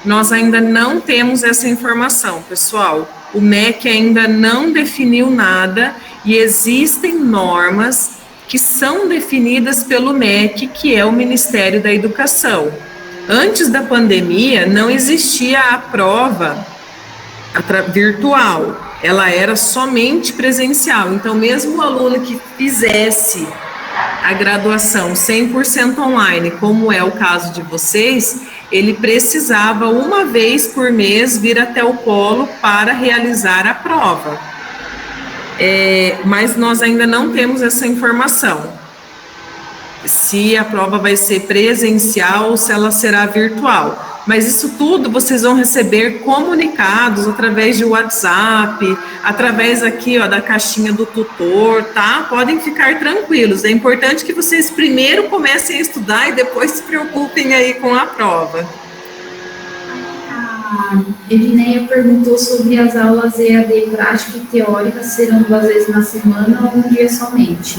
Nós ainda não temos essa informação, pessoal. O MEC ainda não definiu nada e existem normas que são definidas pelo MEC, que é o Ministério da Educação. Antes da pandemia, não existia a prova virtual, ela era somente presencial. Então, mesmo o aluno que fizesse a graduação 100% online, como é o caso de vocês, ele precisava uma vez por mês vir até o polo para realizar a prova. Mas nós ainda não temos essa informação, se a prova vai ser presencial ou se ela será virtual. Mas isso tudo vocês vão receber comunicados através de WhatsApp, através aqui, ó, da caixinha do tutor, tá? Podem ficar tranquilos. É importante que vocês primeiro comecem a estudar e depois se preocupem aí com a prova. A Edneia perguntou sobre as aulas EAD prática e teórica, serão 2 vezes na semana ou um dia somente?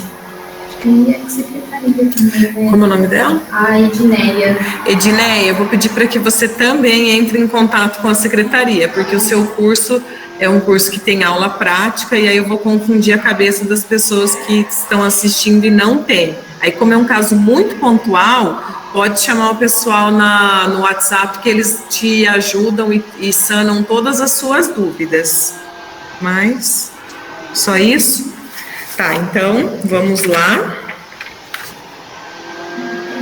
E a secretaria também, né? Como é o nome dela? A Edneia. Edneia, eu vou pedir para que você também entre em contato com a secretaria, porque o seu curso é um curso que tem aula prática e aí eu vou confundir a cabeça das pessoas que estão assistindo e não tem. Aí, como é um caso muito pontual, pode chamar o pessoal no WhatsApp que eles te ajudam e sanam todas as suas dúvidas. Mas, só isso? Tá, então, vamos lá.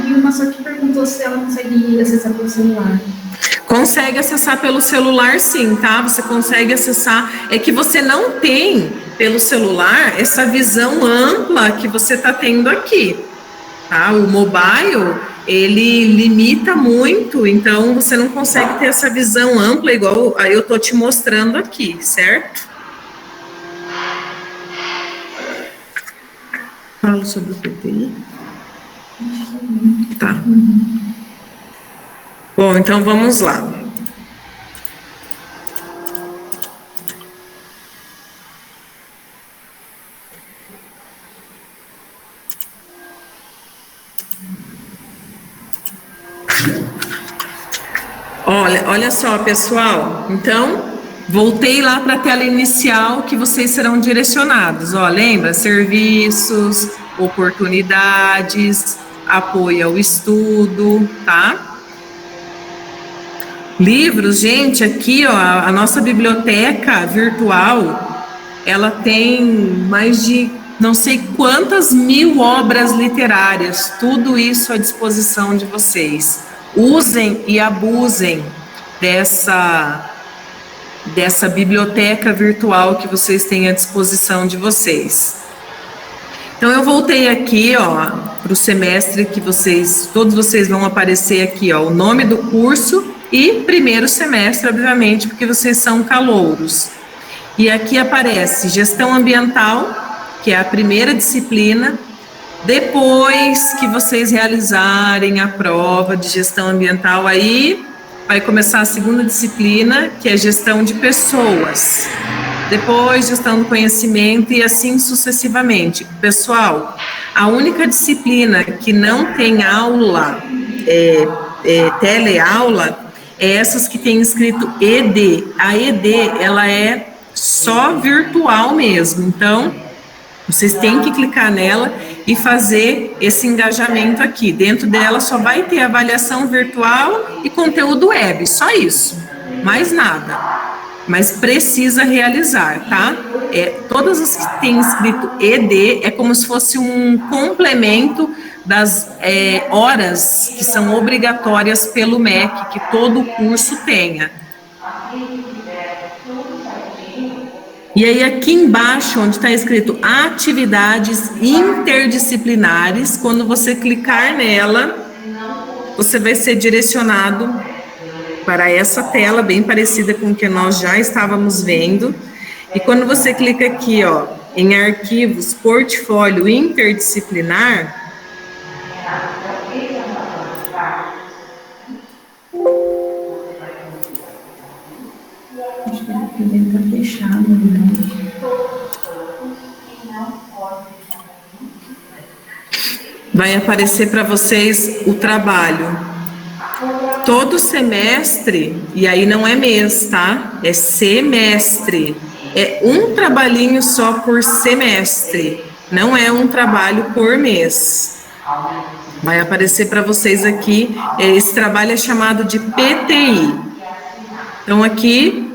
E uma só que perguntou se ela consegue acessar pelo celular. Consegue acessar pelo celular, sim, tá? Você consegue acessar. É que você não tem, pelo celular, essa visão ampla que você está tendo aqui, tá? O mobile, ele limita muito, então você não consegue ter essa visão ampla, igual eu tô te mostrando aqui, certo? Falo sobre o PTI. Tá. Bom, então vamos lá. Olha só, pessoal. Então, voltei lá para a tela inicial que vocês serão direcionados. Lembra? Serviços, oportunidades, apoio ao estudo, tá? Livros, gente, aqui, a nossa biblioteca virtual, ela tem mais de não sei quantas mil obras literárias, tudo isso à disposição de vocês. Usem e abusem dessa biblioteca virtual que vocês têm à disposição de vocês. Então, eu voltei aqui, para o semestre que todos vocês vão aparecer aqui, o nome do curso e primeiro semestre, obviamente, porque vocês são calouros. E aqui aparece gestão ambiental, que é a primeira disciplina. Depois que vocês realizarem a prova de gestão ambiental, aí vai começar a segunda disciplina, que é gestão de pessoas. Depois, gestão do conhecimento e assim sucessivamente. Pessoal, a única disciplina que não tem aula, teleaula, é essas que tem escrito ED. A ED, ela é só virtual mesmo. Então, vocês têm que clicar nela e fazer esse engajamento aqui. Dentro dela só vai ter avaliação virtual e conteúdo web, só isso, mais nada. Mas precisa realizar, tá? Todas as que tem escrito ED é como se fosse um complemento das horas que são obrigatórias pelo MEC, que todo curso tenha. E aí aqui embaixo, onde está escrito atividades interdisciplinares, quando você clicar nela, você vai ser direcionado para essa tela, bem parecida com o que nós já estávamos vendo. E quando você clica aqui, em arquivos, portfólio interdisciplinar, Acho que ele está fechado, né? vai aparecer para vocês o trabalho. Todo semestre, e aí não é mês, tá? É semestre. É um trabalhinho só por semestre. Não é um trabalho por mês. Vai aparecer para vocês aqui. Esse trabalho é chamado de PTI. Então, aqui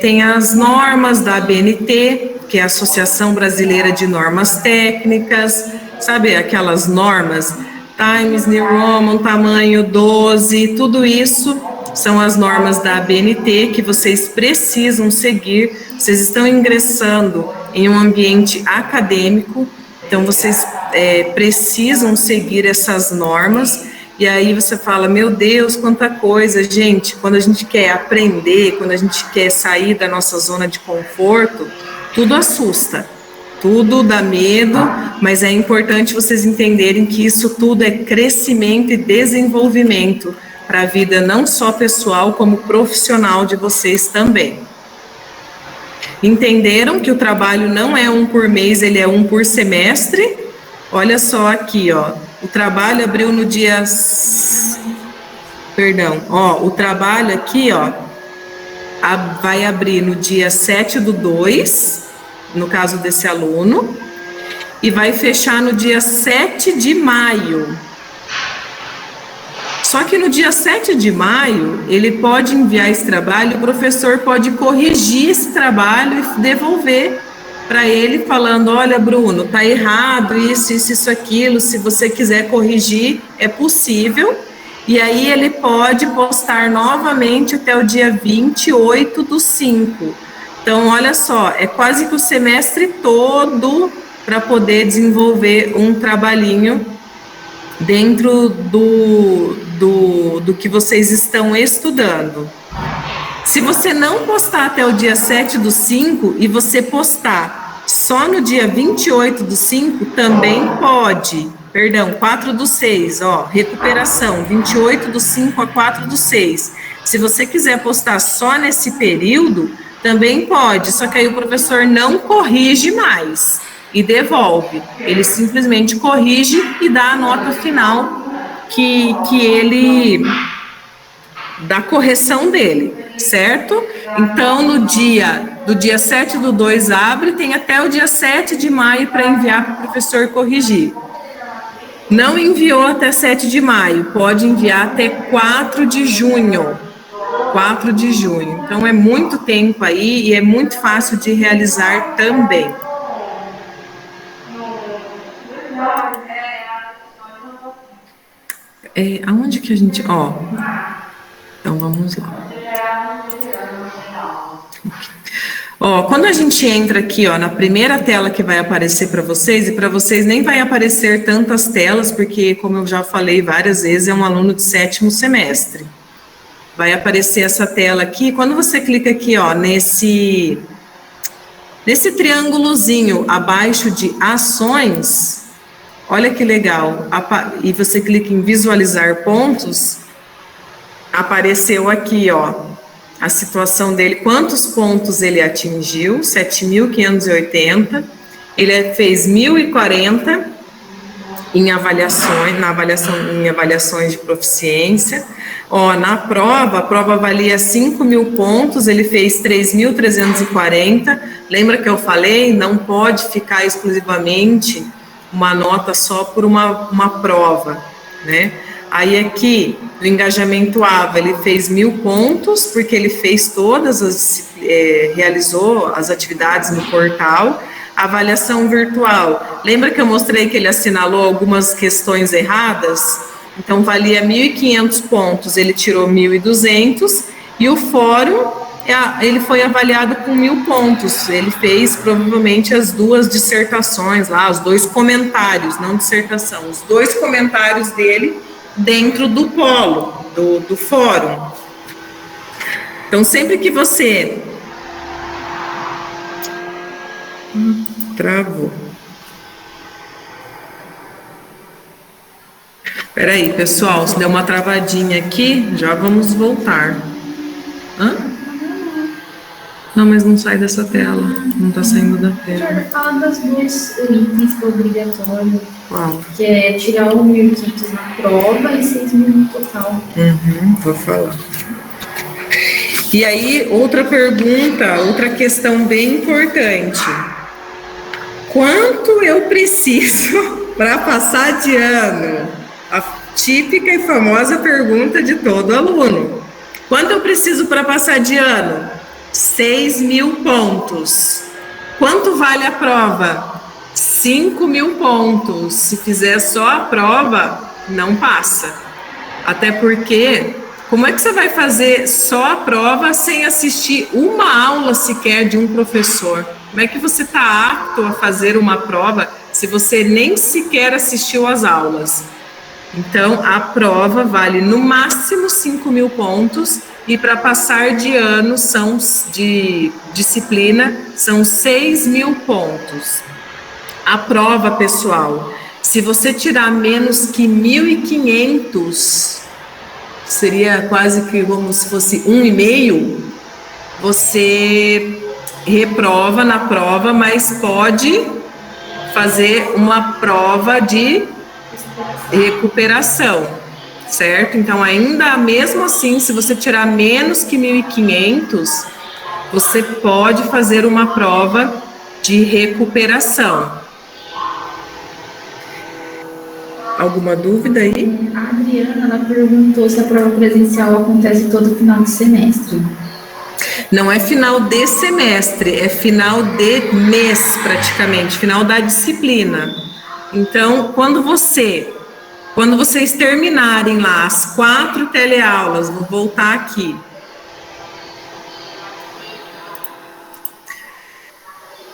tem as normas da ABNT, que é a Associação Brasileira de Normas Técnicas. Sabe aquelas normas? Times New Roman, tamanho 12, tudo isso são as normas da ABNT que vocês precisam seguir. Vocês estão ingressando em um ambiente acadêmico, então vocês precisam seguir essas normas. E aí você fala, meu Deus, quanta coisa, gente. Quando a gente quer aprender, quando a gente quer sair da nossa zona de conforto, tudo assusta. Tudo dá medo, mas é importante vocês entenderem que isso tudo é crescimento e desenvolvimento para a vida não só pessoal, como profissional de vocês também. Entenderam que o trabalho não é um por mês, ele é um por semestre? Olha só aqui, o trabalho abriu no dia... o trabalho aqui, vai abrir no dia 7/2, no caso desse aluno, e vai fechar no dia 7 de maio. Só que no dia 7 de maio, ele pode enviar esse trabalho, o professor pode corrigir esse trabalho e devolver para ele, falando, olha, Bruno, tá errado, isso, aquilo, se você quiser corrigir, é possível. E aí ele pode postar novamente até o dia 28/5. Então, olha só, é quase que o semestre todo para poder desenvolver um trabalhinho dentro do que vocês estão estudando. Se você não postar até o dia 7/5 e você postar só no dia 28/5, também pode. 4/6, recuperação, 28/5 a 4/6. Se você quiser postar só nesse período, também pode, só que aí o professor não corrige mais e devolve. Ele simplesmente corrige e dá a nota final que ele da correção dele, certo? Então, do dia 7/2 abre, tem até o dia 7 de maio para enviar para o professor corrigir. Não enviou até 7 de maio, pode enviar até 4 de junho. 4 de junho. Então, é muito tempo aí e é muito fácil de realizar também. Aonde que a gente... então, vamos lá. Quando a gente entra aqui, na primeira tela que vai aparecer para vocês, e para vocês nem vai aparecer tantas telas, porque, como eu já falei várias vezes, é um aluno de 7º semestre. Vai aparecer essa tela aqui, quando você clica aqui, nesse triângulozinho abaixo de ações, olha que legal, e você clica em visualizar pontos, apareceu aqui, a situação dele, quantos pontos ele atingiu, 7.580, ele fez 1.040 em avaliações de proficiência. Na prova, a prova valia 5.000 pontos, ele fez 3.340. Lembra que eu falei, não pode ficar exclusivamente uma nota só por uma prova, né? Aí aqui, no engajamento AVA, ele fez 1.000 pontos, porque ele fez realizou as atividades no portal. Avaliação virtual, lembra que eu mostrei que ele assinalou algumas questões erradas? Então, valia 1.500 pontos, ele tirou 1.200, e o fórum, ele foi avaliado com 1.000 pontos, ele fez provavelmente as 2 dissertações lá, os 2 comentários, não dissertação, os 2 comentários dele dentro do polo, do fórum. Então, sempre que você... Travou. Espera aí, pessoal, se deu uma travadinha aqui, já vamos voltar. Não, mas não sai dessa tela, não tá saindo da tela. Fala das 2 itens que é obrigatório. Qual? Que é tirar 1.500 na prova e 6.000 no total. Vou falar. E aí, outra pergunta, outra questão bem importante. Quanto eu preciso para passar de ano? A típica e famosa pergunta de todo aluno. Quanto eu preciso para passar de ano? 6.000 pontos. Quanto vale a prova? 5.000 pontos. Se fizer só a prova, não passa. Até porque, como é que você vai fazer só a prova sem assistir uma aula sequer de um professor? Como é que você está apto a fazer uma prova se você nem sequer assistiu às aulas? Então, a prova vale no máximo 5.000 pontos e para passar de ano de disciplina são 6.000 pontos. A prova, pessoal, se você tirar menos que 1.500, seria quase que como se fosse 1,5, você reprova na prova, mas pode fazer uma prova de recuperação, certo? Então, ainda mesmo assim, se você tirar menos que 1.500, você pode fazer uma prova de recuperação. Alguma dúvida aí? A Adriana, ela perguntou se a prova presencial acontece todo final de semestre. Não é final de semestre, é final de mês, praticamente, final da disciplina. Então, quando vocês terminarem lá as 4 teleaulas, vou voltar aqui.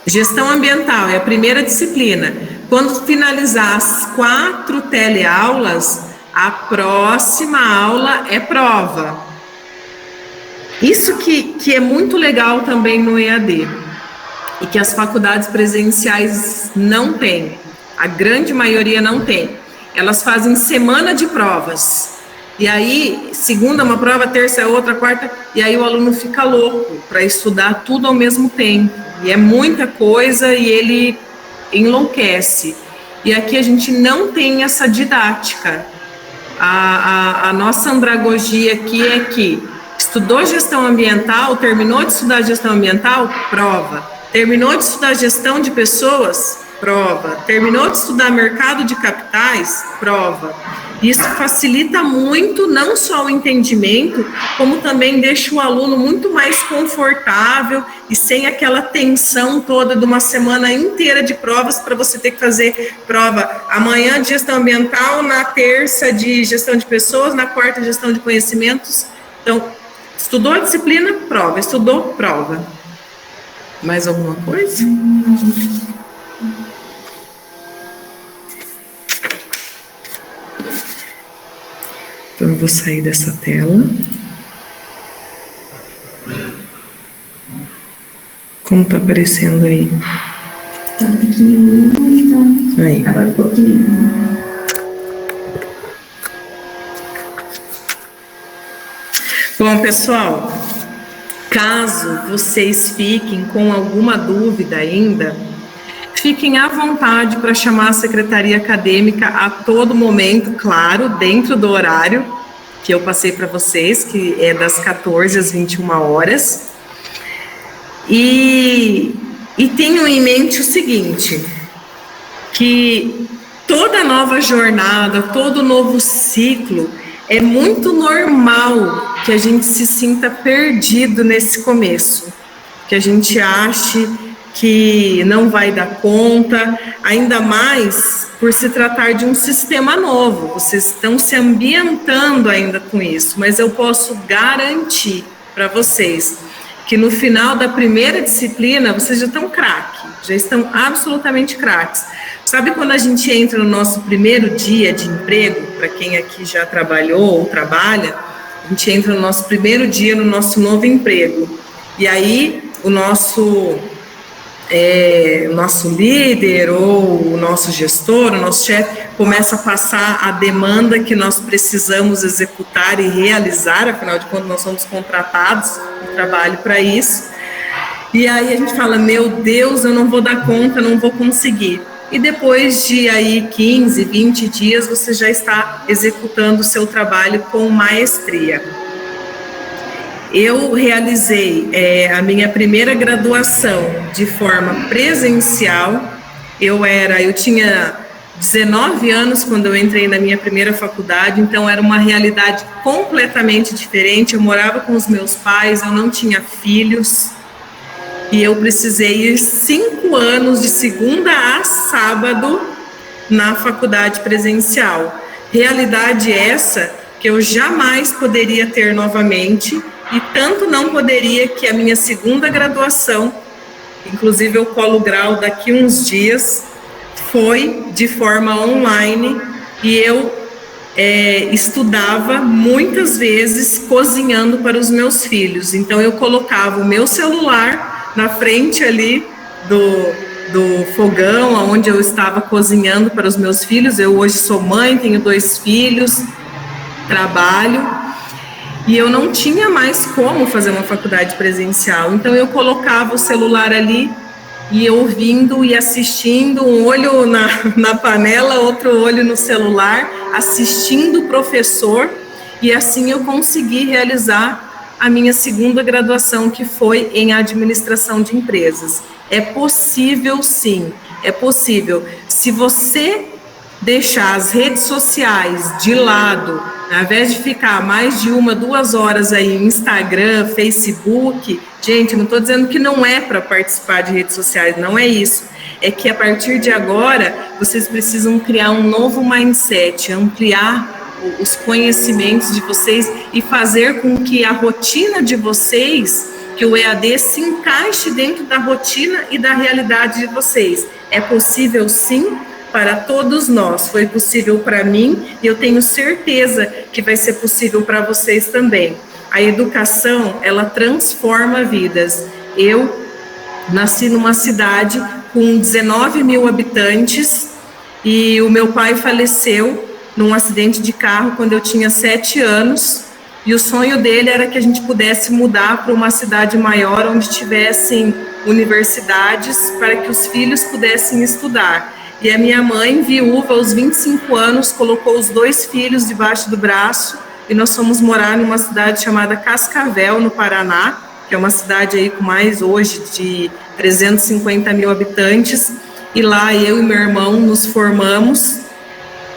Gestão ambiental é a primeira disciplina. Quando finalizar as 4 teleaulas, a próxima aula é prova. Isso que é muito legal também no EAD, e que as faculdades presenciais não têm, a grande maioria não tem. Elas fazem semana de provas, e aí, segunda é uma prova, terça é outra, quarta, e aí o aluno fica louco para estudar tudo ao mesmo tempo, e é muita coisa e ele enlouquece. E aqui a gente não tem essa didática. A nossa andragogia aqui é que estudou gestão ambiental, terminou de estudar gestão ambiental, prova. Terminou de estudar gestão de pessoas, prova. Terminou de estudar mercado de capitais, prova. Isso facilita muito, não só o entendimento, como também deixa o aluno muito mais confortável e sem aquela tensão toda de uma semana inteira de provas para você ter que fazer prova amanhã de gestão ambiental, na terça de gestão de pessoas, na quarta gestão de conhecimentos. Então, estudou a disciplina, prova. Estudou, prova. Mais alguma coisa? Então, eu vou sair dessa tela. Como tá aparecendo aí? Tá pequenininho, tá? Aí. Agora um pouquinho. Bom, pessoal, caso vocês fiquem com alguma dúvida ainda, fiquem à vontade para chamar a secretaria acadêmica a todo momento, claro, dentro do horário que eu passei para vocês, que é das 14 às 21 horas. E tenham em mente o seguinte, que toda nova jornada, todo novo ciclo, é muito normal que a gente se sinta perdido nesse começo, que a gente ache que não vai dar conta, ainda mais por se tratar de um sistema novo. Vocês estão se ambientando ainda com isso, mas eu posso garantir para vocês que no final da primeira disciplina vocês já estão craque, já estão absolutamente craques. Sabe quando a gente entra no nosso primeiro dia de emprego, para quem aqui já trabalhou ou trabalha, a gente entra no nosso primeiro dia no nosso novo emprego, e aí o nosso líder ou o nosso gestor, o nosso chefe, começa a passar a demanda que nós precisamos executar e realizar, afinal de contas nós somos contratados no trabalho para isso, e aí a gente fala, meu Deus, eu não vou dar conta, não vou conseguir. E depois de aí 15, 20 dias, você já está executando o seu trabalho com maestria. Eu realizei a minha primeira graduação de forma presencial. Eu tinha 19 anos quando eu entrei na minha primeira faculdade, então era uma realidade completamente diferente. Eu morava com os meus pais, eu não tinha filhos, e eu precisei ir 5 anos de segunda a sábado na faculdade presencial. Realidade essa que eu jamais poderia ter novamente, e tanto não poderia que a minha segunda graduação, inclusive eu colo grau daqui uns dias, foi de forma online, e eu estudava muitas vezes cozinhando para os meus filhos. Então eu colocava o meu celular na frente ali do fogão, onde eu estava cozinhando para os meus filhos. Eu hoje sou mãe, tenho 2 filhos, trabalho, e eu não tinha mais como fazer uma faculdade presencial, então eu colocava o celular ali, e ouvindo e assistindo, um olho na panela, outro olho no celular, assistindo o professor, e assim eu consegui realizar a minha segunda graduação, que foi em administração de empresas. É possível, sim, é possível. Se você deixar as redes sociais de lado, ao invés de ficar mais de 1, 2 horas aí em Instagram, Facebook, gente, não estou dizendo que não é para participar de redes sociais, não é isso. É que a partir de agora, vocês precisam criar um novo mindset, ampliar os conhecimentos de vocês e fazer com que a rotina de vocês, que o EAD se encaixe dentro da rotina e da realidade de vocês. É possível, sim, para todos nós. Foi possível para mim, e eu tenho certeza que vai ser possível para vocês também. A educação, ela transforma vidas. Eu nasci numa cidade com 19 mil habitantes, e o meu pai faleceu num acidente de carro quando eu tinha 7 anos, e o sonho dele era que a gente pudesse mudar para uma cidade maior, onde tivessem universidades, para que os filhos pudessem estudar. E a minha mãe, viúva, aos 25 anos, colocou os 2 filhos debaixo do braço e nós fomos morar numa cidade chamada Cascavel, no Paraná, que é uma cidade aí com mais hoje de 350 mil habitantes. E lá eu e meu irmão nos formamos.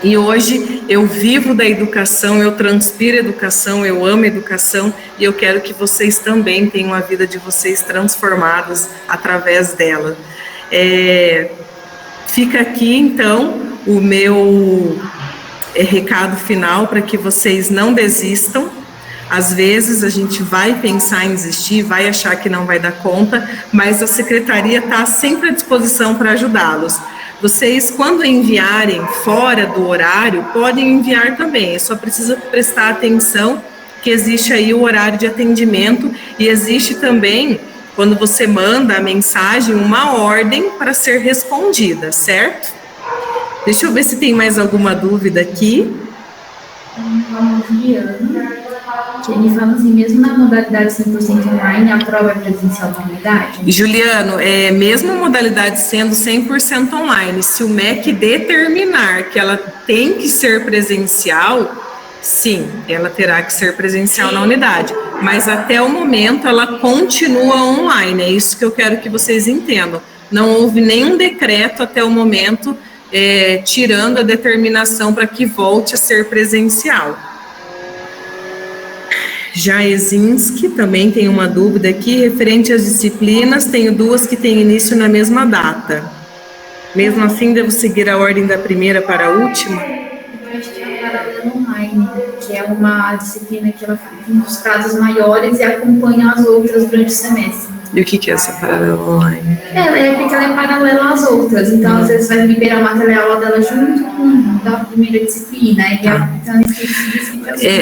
E hoje eu vivo da educação, eu transpiro educação, eu amo educação e eu quero que vocês também tenham a vida de vocês transformadas através dela. Fica aqui então o meu recado final para que vocês não desistam. Às vezes a gente vai pensar em desistir, vai achar que não vai dar conta, mas a secretaria está sempre à disposição para ajudá-los. Vocês, quando enviarem fora do horário, podem enviar também, só precisa prestar atenção que existe aí o horário de atendimento e existe também, quando você manda a mensagem, uma ordem para ser respondida, certo? Deixa eu ver se tem mais alguma dúvida aqui. Ele fala assim, mesmo na modalidade 100% online, a prova é presencial da unidade? Juliano, mesmo a modalidade sendo 100% online, se o MEC determinar que ela tem que ser presencial, sim, ela terá que ser presencial na unidade, mas até o momento ela continua online, é isso que eu quero que vocês entendam. Não houve nenhum decreto até o momento tirando a determinação para que volte a ser presencial. Jaezinski também tem uma dúvida aqui, referente às disciplinas, tenho 2 que têm início na mesma data. Mesmo assim, devo seguir a ordem da primeira para a última? Eu acho que é a paralelo online, que é uma disciplina que ela fica em casos maiores e acompanha as outras durante o semestre. E o que é essa paralela online? Porque ela é paralela às outras, então às vezes vai liberar o material dela junto com a primeira disciplina.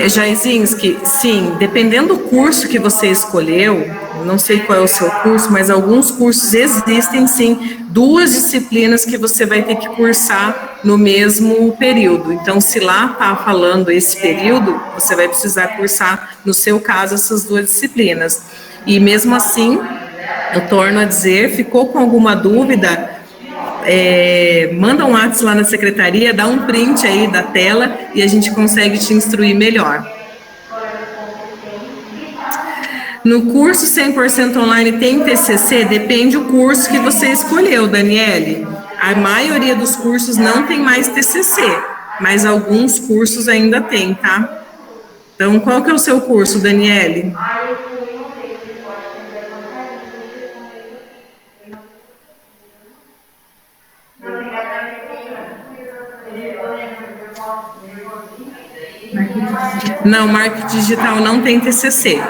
Jaezinski, sim, dependendo do curso que você escolheu, não sei qual é o seu curso, mas alguns cursos existem sim 2 disciplinas que você vai ter que cursar no mesmo período. Então, se lá está falando esse período, você vai precisar cursar, no seu caso, essas 2 disciplinas. E mesmo assim, eu torno a dizer, ficou com alguma dúvida, manda um WhatsApp lá na secretaria, dá um print aí da tela e a gente consegue te instruir melhor. No curso 100% online tem TCC? Depende do curso que você escolheu, Daniele. A maioria dos cursos não tem mais TCC, mas alguns cursos ainda tem, tá? Então, qual que é o seu curso, Daniele? Não, marketing digital não tem TCC.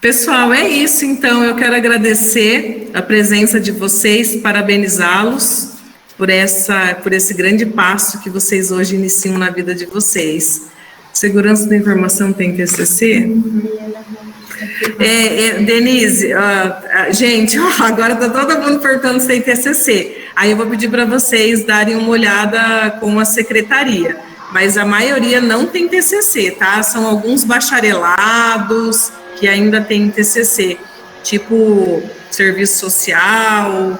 Pessoal, é isso então. Eu quero agradecer a presença de vocês, parabenizá-los por esse grande passo que vocês hoje iniciam na vida de vocês. Segurança da informação tem TCC? Denise, gente, agora está todo mundo perguntando se tem TCC. Aí eu vou pedir para vocês darem uma olhada com a secretaria. Mas a maioria não tem TCC, tá? São alguns bacharelados que ainda tem TCC, tipo serviço social,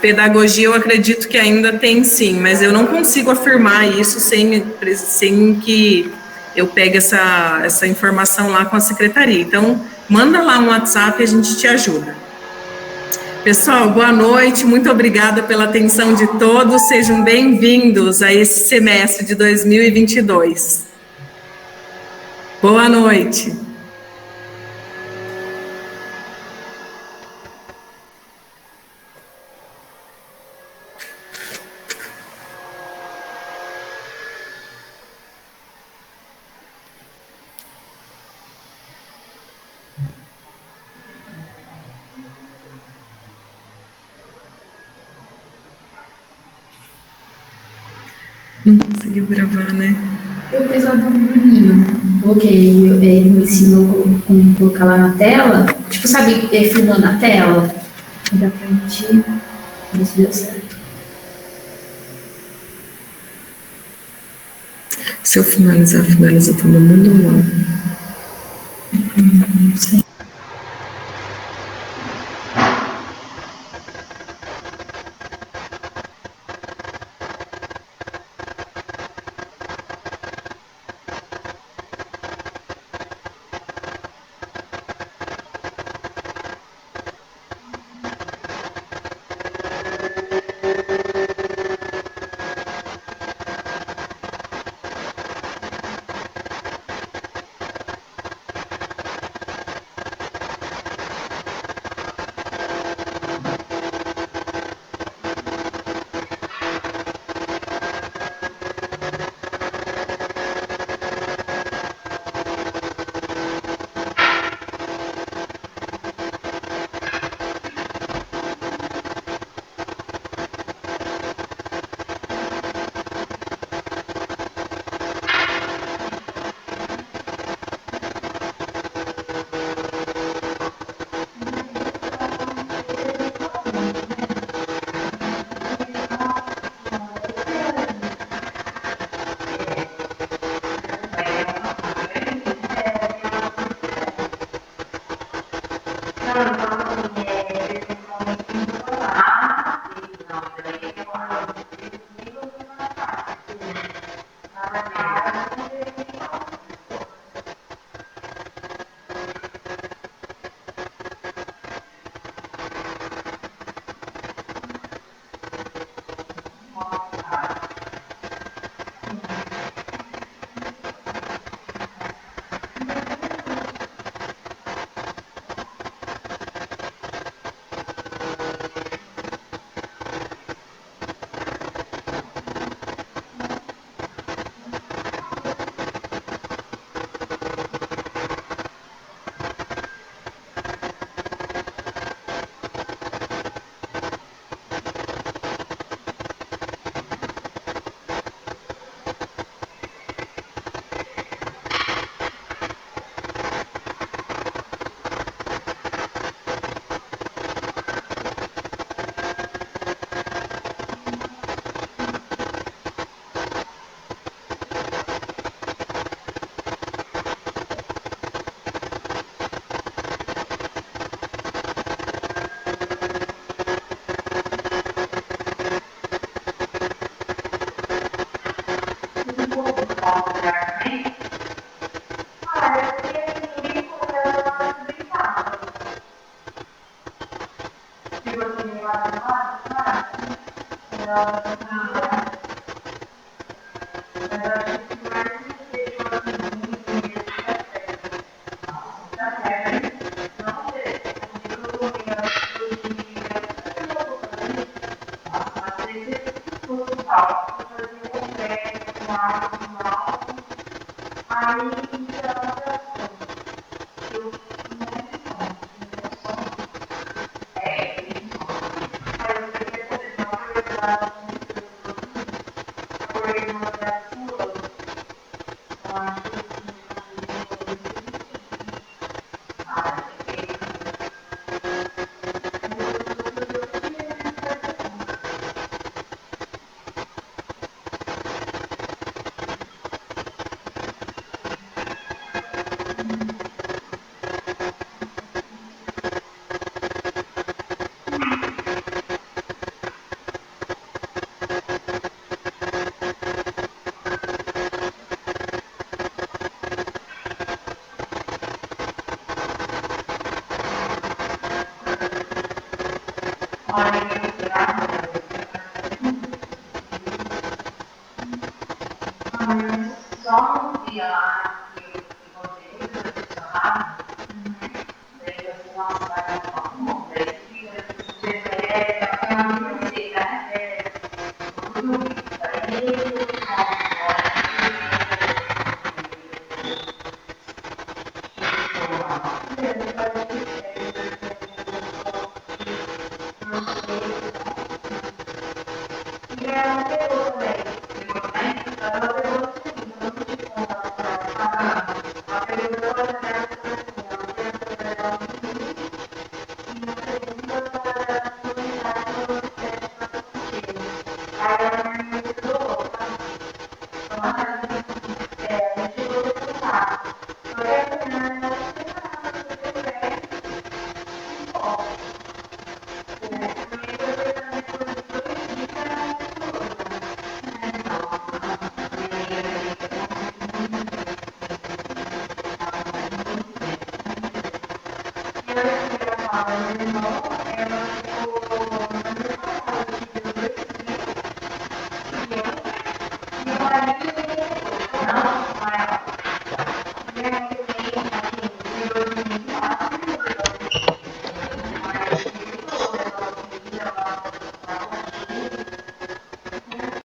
pedagogia, eu acredito que ainda tem sim, mas eu não consigo afirmar isso sem que eu pegue essa informação lá com a secretaria. Então, manda lá um WhatsApp e a gente te ajuda. Pessoal, boa noite, muito obrigada pela atenção de todos, sejam bem-vindos a esse semestre de 2022. Boa noite. Não conseguiu gravar, né? Eu fiz lá do Bruninho, coloquei, ele me ensinou como colocar lá na tela, tipo, sabe, filmando a tela, dá pra gente ver se deu certo. Se eu finaliza todo mundo ou não? Não sei.